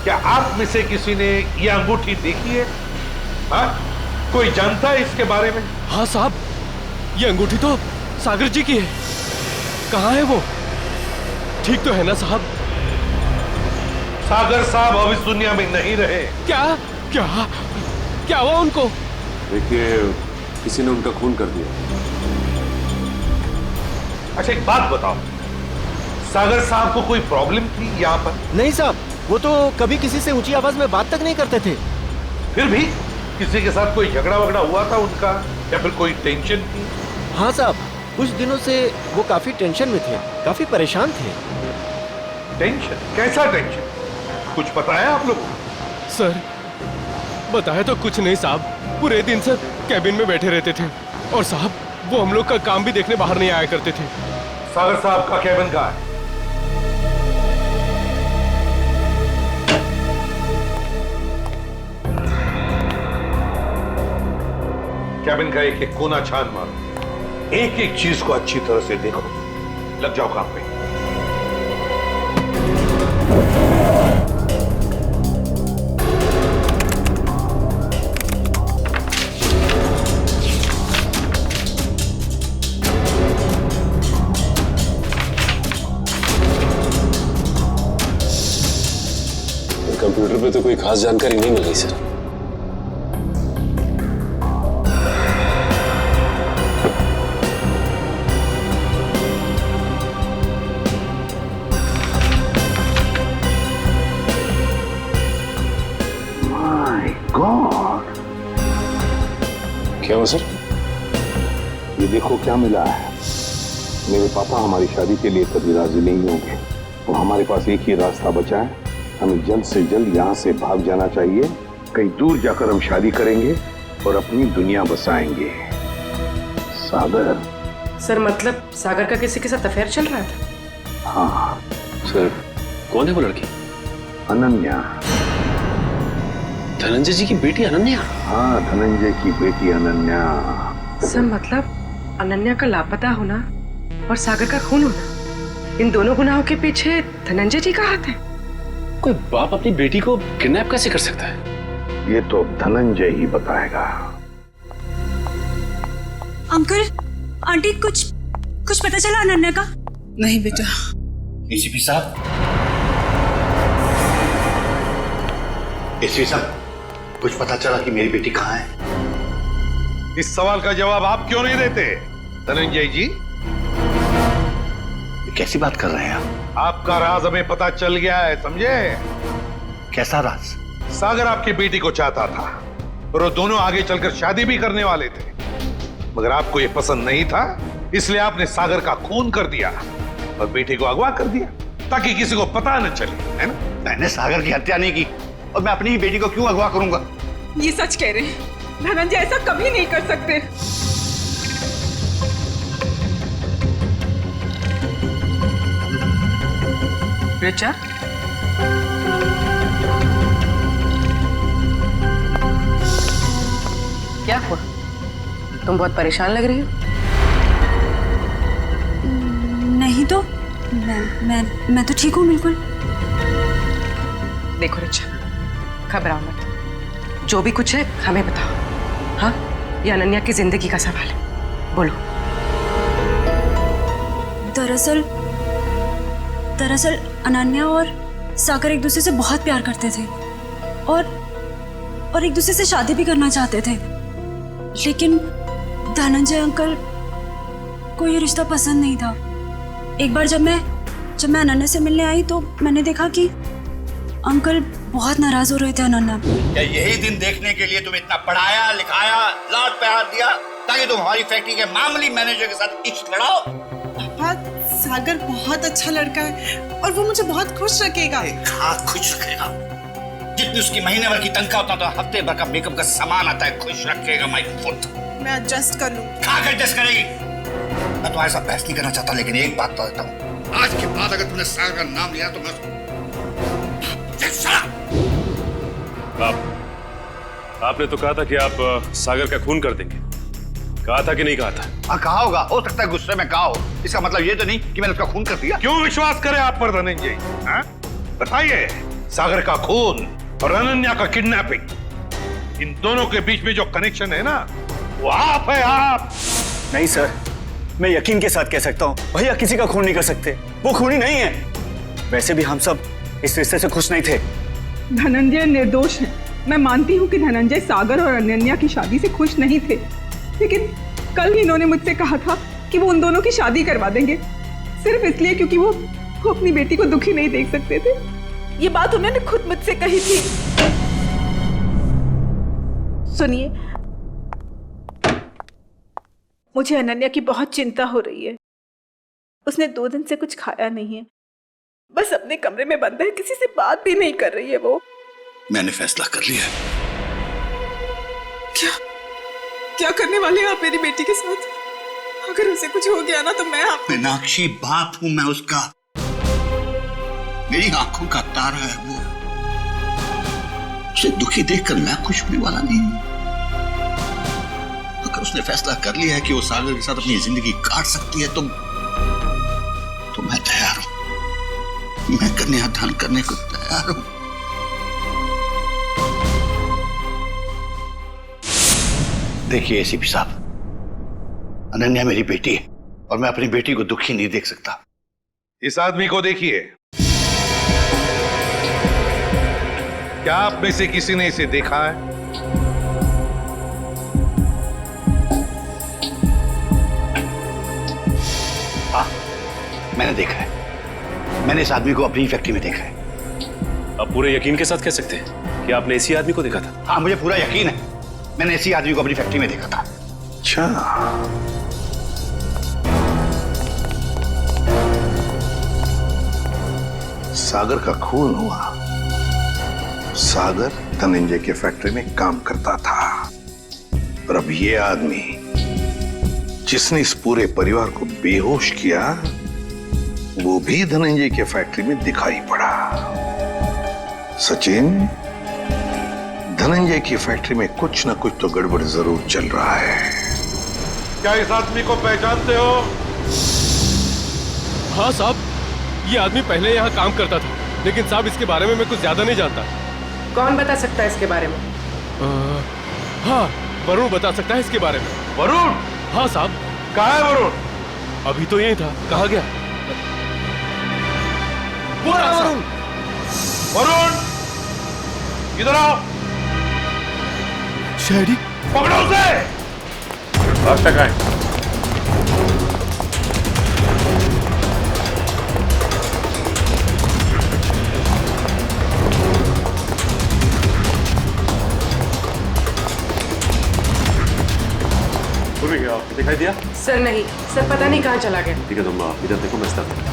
क्या आप में से किसी ने ये अंगूठी देखी है? हाँ? कोई जानता है इसके बारे में? हाँ साहब, ये अंगूठी तो सागर जी की है। कहाँ है वो? ठीक तो है ना साहब? सागर साहब अब इस दुनिया में नहीं रहे। क्या क्या क्या हुआ उनको? देखिए, किसी ने उनका खून कर दिया। अच्छा एक बात बताओ, सागर साहब को कोई प्रॉब्लम थी यहाँ पर? नहीं साहब, वो तो कभी किसी से ऊंची आवाज में बात तक नहीं करते थे। फिर भी किसी के साथ कोई झगड़ा वगड़ा हुआ था उनका, या फिर कोई टेंशन थी? हाँ साहब, कुछ दिनों से वो काफी टेंशन में थे, काफी परेशान थे। टेंशन? कैसा टेंशन? कुछ पता है आप लोग? सर बताया तो कुछ नहीं साहब, पूरे दिन से कैबिन में बैठे रहते थे, और साहब वो हम लोग का काम भी देखने बाहर नहीं आया करते थे। सागर साहब का कैबिन कहाँ है? कैबिन का एक एक कोना छान मारो, एक एक चीज को अच्छी तरह से देखो, लग जाओ काम पे। कंप्यूटर पे तो कोई खास जानकारी नहीं मिली सर। गॉड, क्या हुआ सर? ये देखो क्या मिला है। मेरे पापा हमारी शादी के लिए कभी राजी नहीं होंगे, तो हमारे पास एक ही रास्ता बचा है, हमें जल्द से जल्द यहाँ से भाग जाना चाहिए। कहीं दूर जाकर हम शादी करेंगे और अपनी दुनिया बसाएंगे। सागर। सर मतलब सागर का किसी के साथ अफेयर चल रहा था? हाँ। सर कौन है वो लड़की? अनन्या। धनंजय जी की बेटी अनन्या? हाँ, धनंजय की बेटी अनन्या। सर मतलब अनन्या का लापता होना और सागर का खून होना, इन दोनों गुनाहों के पीछे धनंजय जी का हाथ है? कोई बाप अपनी बेटी को किडनैप कैसे कर सकता है? ये तो धनंजय ही बताएगा। अंकल, आंटी, कुछ पता चला अनन्या का? नहीं बेटा। एसीपी साहब, एसीपी साहब, कुछ पता चला कि मेरी बेटी कहाँ है? इस सवाल का जवाब आप क्यों नहीं देते धनंजय जी? कैसी बात कर रहे हैं आप? आपका राज हमें पता चल गया है, समझे? कैसा राज? सागर आपकी बेटी को चाहता था और वो दोनों आगे चलकर शादी भी करने वाले थे, मगर आपको ये पसंद नहीं था, इसलिए आपने सागर का खून कर दिया और बेटी को अगवा कर दिया ताकि किसी को पता न चले, है ना? मैंने सागर की हत्या नहीं की और मैं अपनी ही बेटी को क्यों अगवा करूंगा? ये सच कह रहे हैं, धनंजय ऐसा कभी नहीं कर सकते। रिचा, क्या हुआ? तुम बहुत परेशान लग रही हो। नहीं तो मैं तो ठीक हूँ बिल्कुल। देखो रिचा, घबराओ मत, जो भी कुछ है हमें बताओ। हाँ, ये अनन्या की जिंदगी का सवाल है। बोलो। दरअसल अनन्या और सागर एक दूसरे से बहुत प्यार करते थे और एक दूसरे से शादी भी करना चाहते थे, लेकिन धनंजय अंकल को ये रिश्ता पसंद नहीं था। एक बार जब मैं अनन्या से मिलने आई तो मैंने देखा कि अंकल बहुत नाराज हो रहे थे अनन्या। क्या यही दिन देखने के लिए तुम इतना पढ़ाया लिखाया लाड प्यार दिया ताकि तुम हमारी फैक्ट्री के मामूली मैनेजर के साथ इश्क लड़ाओ? पापा, सागर बहुत अच्छा लड़का है और वो मुझे बहुत खुश रखेगा। हाँ, खुश रखेगा। जितनी उसकी महीने भर की तनख्वाह उतना तो हफ्ते भर का मेकअप का सामान आता है। खुश रखेगा माय फुट। मैं एडजस्ट कर लूँ। कहाँ एडजस्ट करेगी? मैं तुम्हारे साथ बहस नहीं करना चाहता, लेकिन एक बात तो देता हूँ, आज के बाद अगर तुमने सागर का नाम लिया तो मैं आपने तो कहा था कि आप सागर का खून कर देंगे। कहा था कि नहीं कहा था? हाँ, कहा होगा। हो सकता है गुस्से में कहा हो। इसका मतलब ये तो नहीं कि मैंने उसका खून कर दिया। क्यों विश्वास करे आप पर धनंजय? बताइए, सागर का खून और अनन्या का किडनैपिंग, इन दोनों के बीच में जो कनेक्शन है ना, वो आप है, आप। नहीं सर, मैं यकीन के साथ कह सकता हूँ, भैया किसी का खून नहीं कर सकते। वो खूनी नहीं है। वैसे भी हम सब इस रिश्ते से खुश नहीं थे। धनंजय निर्दोष है। मैं मानती हूँ कि धनंजय सागर और अनन्या की शादी से खुश नहीं थे, लेकिन कल इन्होंने मुझसे कहा था कि वो उन दोनों की शादी करवा देंगे, सिर्फ इसलिए क्योंकि वो अपनी बेटी को दुखी नहीं देख सकते थे। ये बात उन्होंने खुद मुझसे कही थी। सुनिए, मुझे अनन्या की बहुत चिंता हो रही है। उसने 2 दिन से कुछ खाया नहीं है, बस अपने कमरे में बंद है, किसी से बात भी नहीं कर रही है वो। मैंने फैसला कर लिया। क्या करने वाले हैं आप मेरी बेटी के साथ? अगर उसे कुछ हो गया ना तो मैं मीनाक्षी, बाप हूं मैं उसका। मेरी आंखों का तारा है वो। उसे दुखी देखकर मैं खुश होने वाला नहीं हूं। अगर उसने फैसला कर लिया है कि वो सागर के साथ अपनी जिंदगी काट सकती है तो मैं तैयार हूं। मैं कन्यादान करने को तैयार हूं। देखिए एसीपी साहब, अनन्या मेरी बेटी है और मैं अपनी बेटी को दुखी नहीं देख सकता। इस आदमी को देखिए, क्या आप में से किसी ने इसे देखा है? हाँ, मैंने देखा है। मैंने इस आदमी को अपनी फैक्ट्री में देखा है। आप पूरे यकीन के साथ कह सकते हैं कि आपने इसी आदमी को देखा था? हाँ, मुझे पूरा यकीन है। मैंने इसी आदमी को अपनी फैक्ट्री में देखा था। अच्छा, सागर का खून हुआ। सागर धनंजय के फैक्ट्री में काम करता था और अब ये आदमी जिसने इस पूरे परिवार को बेहोश किया, वो भी धनंजय के फैक्ट्री में दिखाई पड़ा। सचिन, धनंजय की फैक्ट्री में कुछ ना कुछ तो गड़बड़ जरूर चल रहा है। क्या इस आदमी को पहचानते हो? हाँ साहब, ये आदमी पहले यहाँ काम करता था, लेकिन साहब इसके बारे में मैं कुछ ज्यादा नहीं जानता। कौन बता सकता है इसके बारे में? हाँ, वरुण बता सकता है इसके बारे में। वरुण? हाँ साहब। कहाँ है वरुण? अभी तो यही था, कहाँ गया? वरुण, वरुण, इधर आओ। शहरी, पकड़ो उसे। अब तक आए। दिखाई दिया? सर नहीं, सर पता नहीं कहाँ चला गया। ठीक है, तुम इधर देखो, मैं स्टार्ट करता हूं।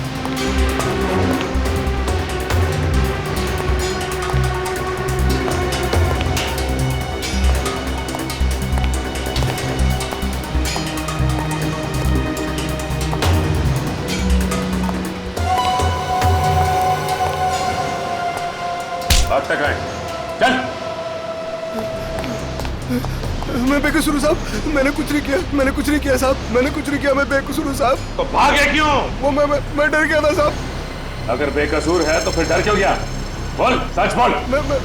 तक आए, चल। मैं बेकसूर हूँ साहब, मैंने कुछ नहीं किया, मैंने कुछ नहीं किया साहब, मैंने कुछ नहीं किया, मैं बेकसूर हूँ साहब। तो भागे क्यों? वो मैं डर गया था साहब। अगर बेकसूर है तो फिर डर क्यों गया? बोल, सच बोल।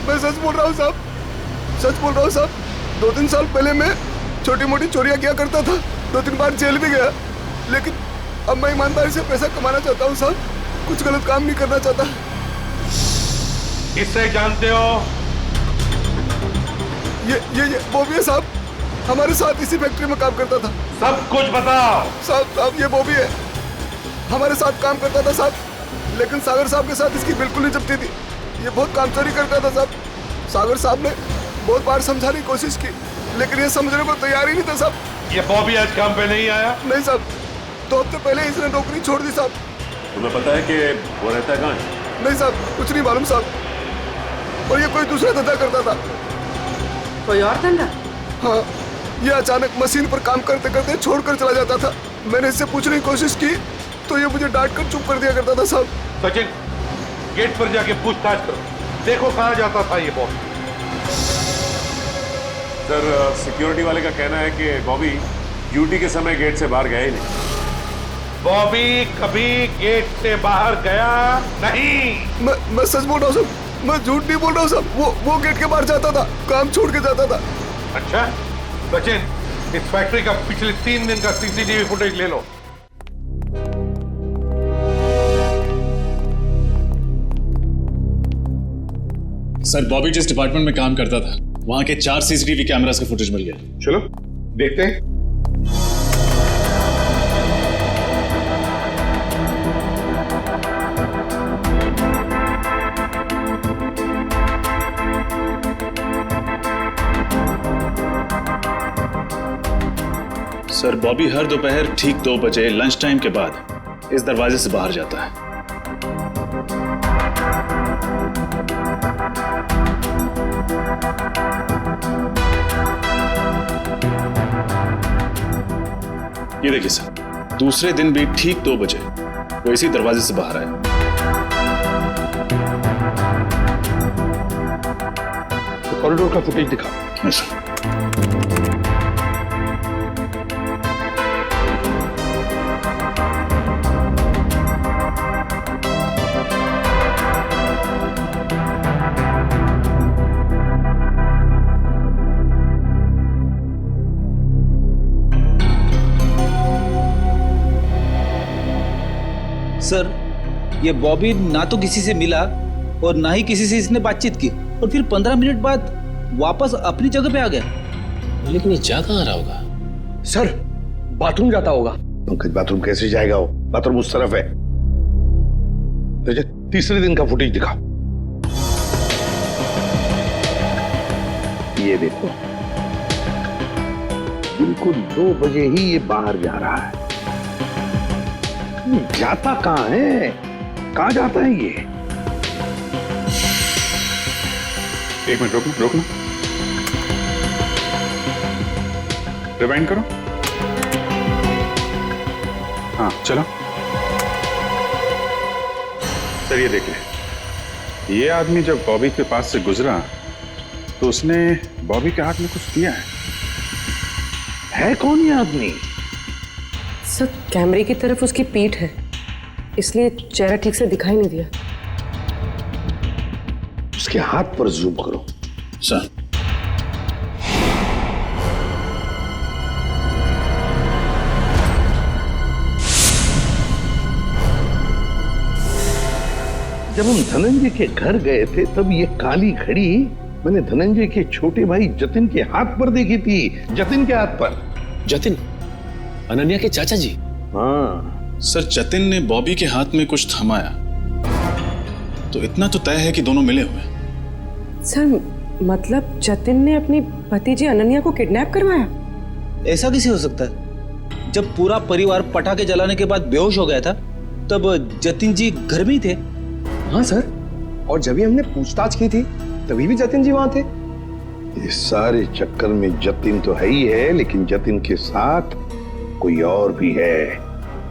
मैं सच बोल रहा हूँ साहब, सच बोल रहा हूँ साहब। 2-3 साल पहले मैं छोटी मोटी चोरियां किया करता था, 2-3 बार जेल भी गया, लेकिन अब मैं ईमानदारी से पैसा कमाना चाहता हूँ साहब, कुछ गलत काम नहीं करना चाहता। इससे जानते हो? ये बॉबी है साहब, हमारे साथ इसी फैक्ट्री में काम करता था। सब कुछ बताओ। साहब ये बॉबी है, हमारे साथ काम करता था साहब, लेकिन सागर साहब के साथ इसकी बिल्कुल नहीं जमती थी। ये बहुत काम चोरी करता था साहब। सागर साहब ने बहुत बार समझाने की कोशिश की, लेकिन ये समझने को तैयार ही नहीं था साहब। ये बॉबी आज काम पे नहीं आया? नहीं साहब, 2 हफ्ते पहले इसने नौकरी छोड़ दी साहब। तुम्हें पता है कि वो रहता है कहाँ है? नहीं साहब, कुछ नहीं मालूम साहब। और ये कोई दूसरा धंधा करता था। कोई और धंधा? हाँ, ये अचानक मशीन पर काम करते करते छोड़कर चला जाता था। मैंने इससे पूछने की कोशिश की तो ये मुझे डांट कर चुप कर दिया करता था साहब। सचिन, गेट पर जाके पूछताछ करो, देखो कहाँ जाता था ये बॉबी। सर, सिक्योरिटी वाले का कहना है कि बॉबी ड्यूटी के समय गेट से बाहर गया ही नहीं। बॉबी कभी गेट से बाहर गया नहीं। मैं सच बोल रहा हूँ साहब, मैं झूठ नहीं बोल रहा हूँ साहब। वो गेट के बाहर जाता था, काम छोड़ के जाता था। अच्छा सचिन, इस फैक्ट्री का पिछले 3 दिन का सीसीटीवी फुटेज ले लो। सर, बॉबी जिस डिपार्टमेंट में काम करता था वहां के 4 सीसीटीवी कैमरास का फुटेज मिल गया। चलो देखते हैं। सर, बॉबी हर दोपहर ठीक 2 बजे लंच टाइम के बाद इस दरवाजे से बाहर जाता है। ये देखिए सर, दूसरे दिन भी ठीक 2 बजे वो इसी दरवाजे से बाहर आए। तो कॉरिडोर का फुटेज दिखा। Yes sir. सर, ये बॉबी ना तो किसी से मिला और ना ही किसी से इसने बातचीत की, और फिर 15 मिनट बाद वापस अपनी जगह पे आ गया। लेकिन ये जा कहाँ रहा होगा? सर, बाथरूम जाता होगा। पंकज, बाथरूम कैसे जाएगा वो? बाथरूम उस तरफ है। तीसरे दिन का फुटेज दिखा। ये देखो, बिल्कुल 2 बजे ही ये बाहर जा रहा है। जाता कहाँ है? कहाँ जाता है ये? 1 मिनट रोकना। रिवाइंड करो। हाँ चलो। सर ये देखिए, ये आदमी जब बॉबी के पास से गुजरा तो उसने बॉबी के हाथ में कुछ दिया है कौन ये आदमी? सर, कैमरे की तरफ उसकी पीठ है, इसलिए चेहरा ठीक से दिखाई नहीं दिया। उसके हाथ पर जूम करो। सर, जब हम धनंजय के घर गए थे तब ये काली घड़ी मैंने धनंजय के छोटे भाई जतिन के हाथ पर देखी थी। जतिन के हाथ पर। जतिन, अनन्या के चाचा जी? हाँ सर, जतिन ने बॉबी के हाथ में कुछ थमाया तो इतना तो तय है कि दोनों मिले हुए। सर, मतलब जतिन ने अपनी भतीजी अनन्या को किडनैप करवाया? ऐसा कैसे हो सकता है? जब पूरा परिवार पटाखे जलाने के बाद बेहोश हो गया था तब जतिन जी घर में ही थे। हाँ सर, और जब भी हमने पूछताछ की थी तभी भी जतिन जी वहां थे। इस सारे चक्कर में जतिन तो है ही है, लेकिन जतिन के साथ कोई और भी है।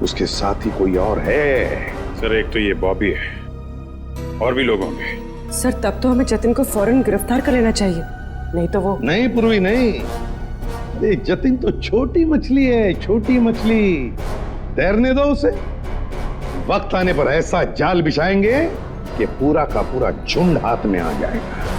उसके साथ ही कोई और है। सर, एक तो ये बॉबी है, और भी लोग होंगे। सर, तब तो हमें जतिन को फौरन गिरफ्तार कर लेना चाहिए, नहीं तो वो। नहीं पूर्वी, नहीं। अरे जतिन तो छोटी मछली है, छोटी मछली। तैरने दो उसे। वक्त आने पर ऐसा जाल बिछाएंगे कि पूरा का पूरा झुंड हाथ में आ जाएगा।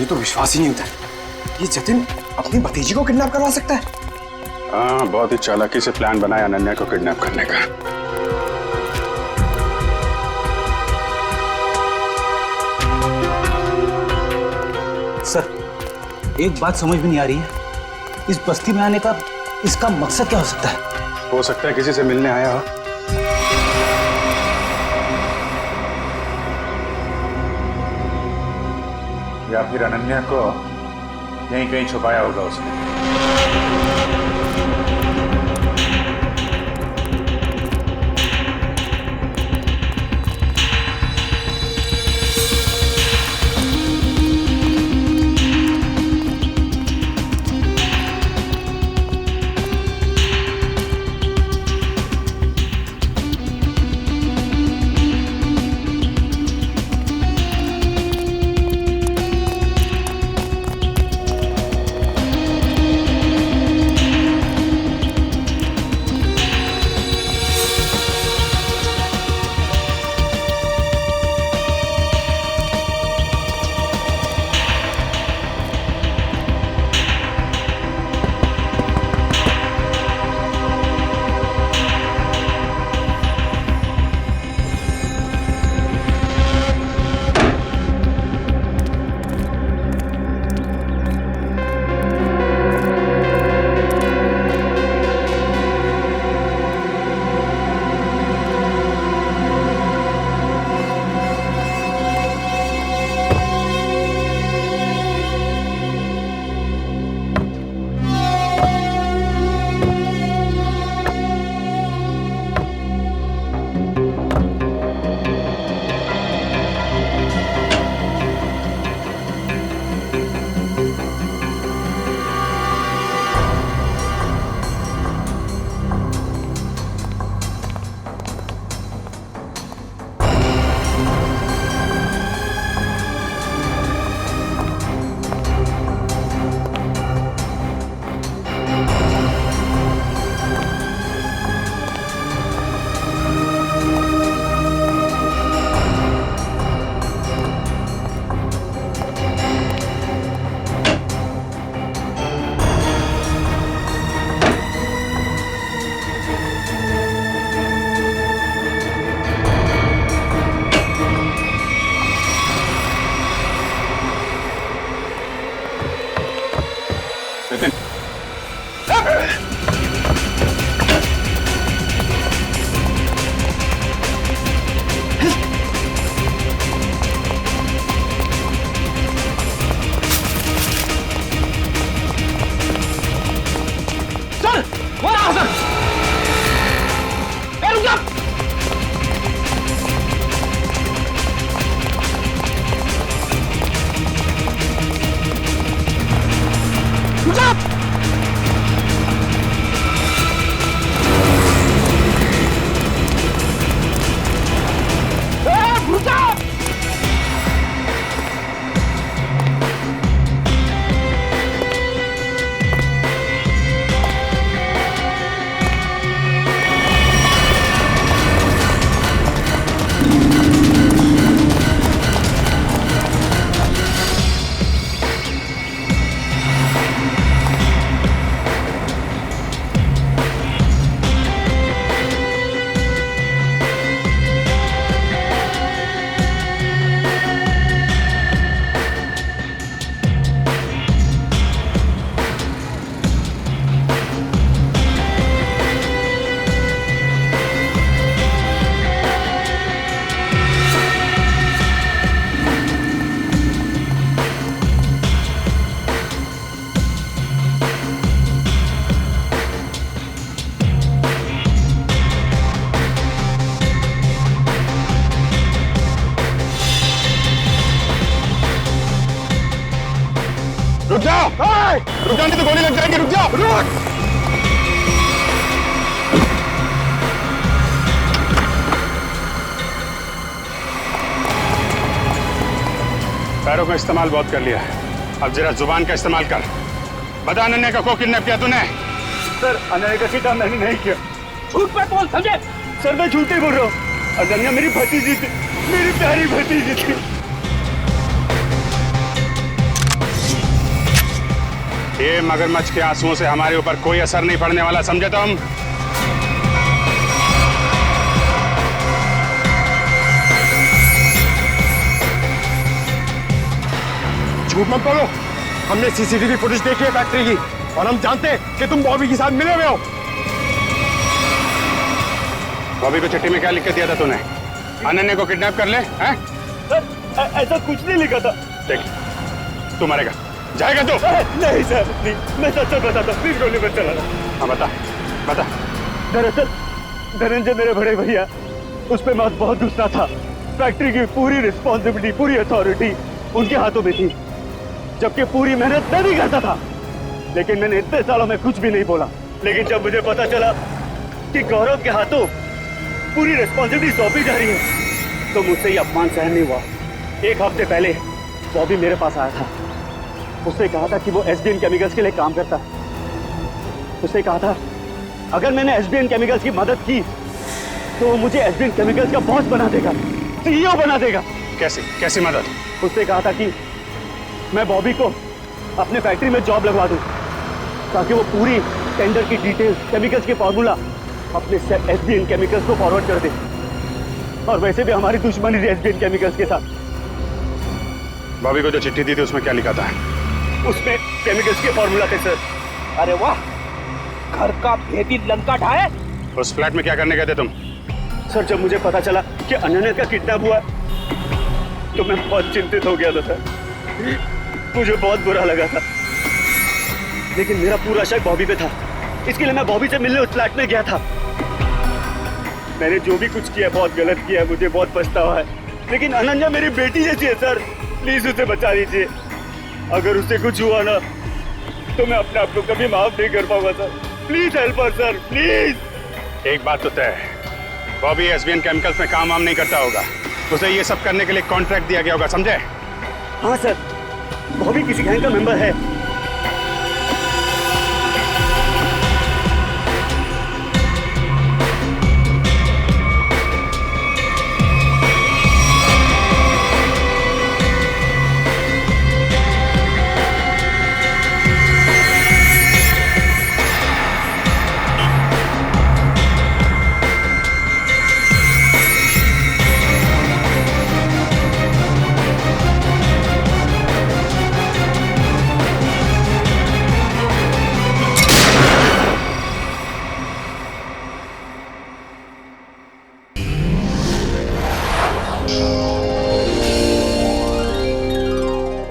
तो विश्वास ही नहीं होता ये जतिन अपनी भतीजी को किडनैप करवा सकता है। हाँ, बहुत ही चालाकी से प्लान बनाया अनन्या को किडनैप करने का। सर, एक बात समझ में नहीं आ रही है, इस बस्ती में आने का इसका मकसद क्या हो सकता है? हो सकता है किसी से मिलने आया हो। या फिर अनन्या को यहीं कहीं छुपाया होगा उसने। रुक जाओ, रुक जाओ, नहीं तो गोली लग जाएगी। रुक जाओ, रुक। पैरों का इस्तेमाल बहुत कर लिया है, अब जरा जुबान का इस्तेमाल कर। बता अनन्या का को किडनैप किया तूने? सर, अनन्या का किडनैप मैंने नहीं किया। झूठ पे बोल, समझे? सर, मैं झूठ ही बोल रहा हूँ। अनन्या मेरी भतीजी थी, मेरी प्यारी भतीजी थी। ये मगरमच्छ के आंसुओं से हमारे ऊपर कोई असर नहीं पड़ने वाला, समझे तुम? झूठ मत बोलो, हमने सीसीटीवी फुटेज देखी है फैक्ट्री की और हम जानते हैं कि तुम बॉबी के साथ मिले हुए हो। बॉबी को चिट्ठी में क्या लिख के दिया था तूने? अनन्या को किडनैप कर ले, हैं? सर ऐसा कुछ नहीं लिखा था। देख, तू मरेगा, जाएगा तू? नहीं सर, नहीं, मैं सच बताता हूँ, प्लीज गोली मत चलाना। हाँ बता, बता। दरअसल धनंजय मेरे बड़े भैया, उस पे मैं बहुत गुस्सा था। फैक्ट्री की पूरी रिस्पॉन्सिबिलिटी, पूरी अथॉरिटी उनके हाथों में थी, जबकि पूरी मेहनत मैं भी करता था। लेकिन मैंने इतने सालों में कुछ भी नहीं बोला। लेकिन जब मुझे पता चला कि गौरव के हाथों पूरी रिस्पॉन्सिबिलिटी सौंपी जा रही है, तो मुझसे ये अपमान सहन नहीं हुआ। एक हफ्ते पहले बॉबी मेरे पास आया था। उसने कहा था कि वो एसबीएन केमिकल्स के लिए काम करता है। उसने कहा था अगर मैंने एसबीएन केमिकल्स की मदद की तो वो मुझे एसबीएन केमिकल्स का बॉस बना देगा, सीईओ बना देगा। कैसे कैसी मदद? उसने कहा था कि मैं बॉबी को अपने फैक्ट्री में जॉब लगवा दूं, ताकि वो पूरी टेंडर की डिटेल्स, केमिकल्स के फॉर्मूला अपने एसबीएन केमिकल्स को फॉरवर्ड कर दे। और वैसे भी हमारी दुश्मनी थी एसबीएन केमिकल्स के साथ। बॉबी को जो चिट्ठी दी थी उसमें क्या लिखा था? उसमें केमिकल्स के फॉर्मूला थे सर। अरे वाह, घर का भेदी लंका ढाए। उस फ्लैट में क्या करने गए थे तुम? सर जब मुझे पता चला कि अनन्या का किडनैप हुआ तो मैं बहुत चिंतित हो गया था सर। मुझे बहुत बुरा लगा था, लेकिन मेरा पूरा शक बॉबी पे था। इसके लिए मैं बॉबी से मिलने उस फ्लैट में गया था। मैंने जो भी कुछ किया बहुत गलत किया है, मुझे बहुत पछतावा है। लेकिन अनन्या मेरी बेटी जैसी है सर, प्लीज उसे बचा लीजिए। अगर उसे कुछ हुआ ना तो मैं अपने आप को कभी माफ नहीं कर पाऊंगा sir. Please help us sir, please. एक बात तो तय है, बॉबी एसबीएन केमिकल्स में काम वाम नहीं करता होगा। उसे ये सब करने के लिए कॉन्ट्रैक्ट दिया गया होगा, समझे? हाँ सर, बॉबी किसी गैंग का मेंबर है।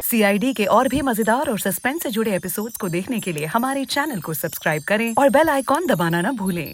सीआईडी के और भी मजेदार और सस्पेंस से जुड़े एपिसोड्स को देखने के लिए हमारे चैनल को सब्सक्राइब करें और बेल आइकॉन दबाना ना भूलें।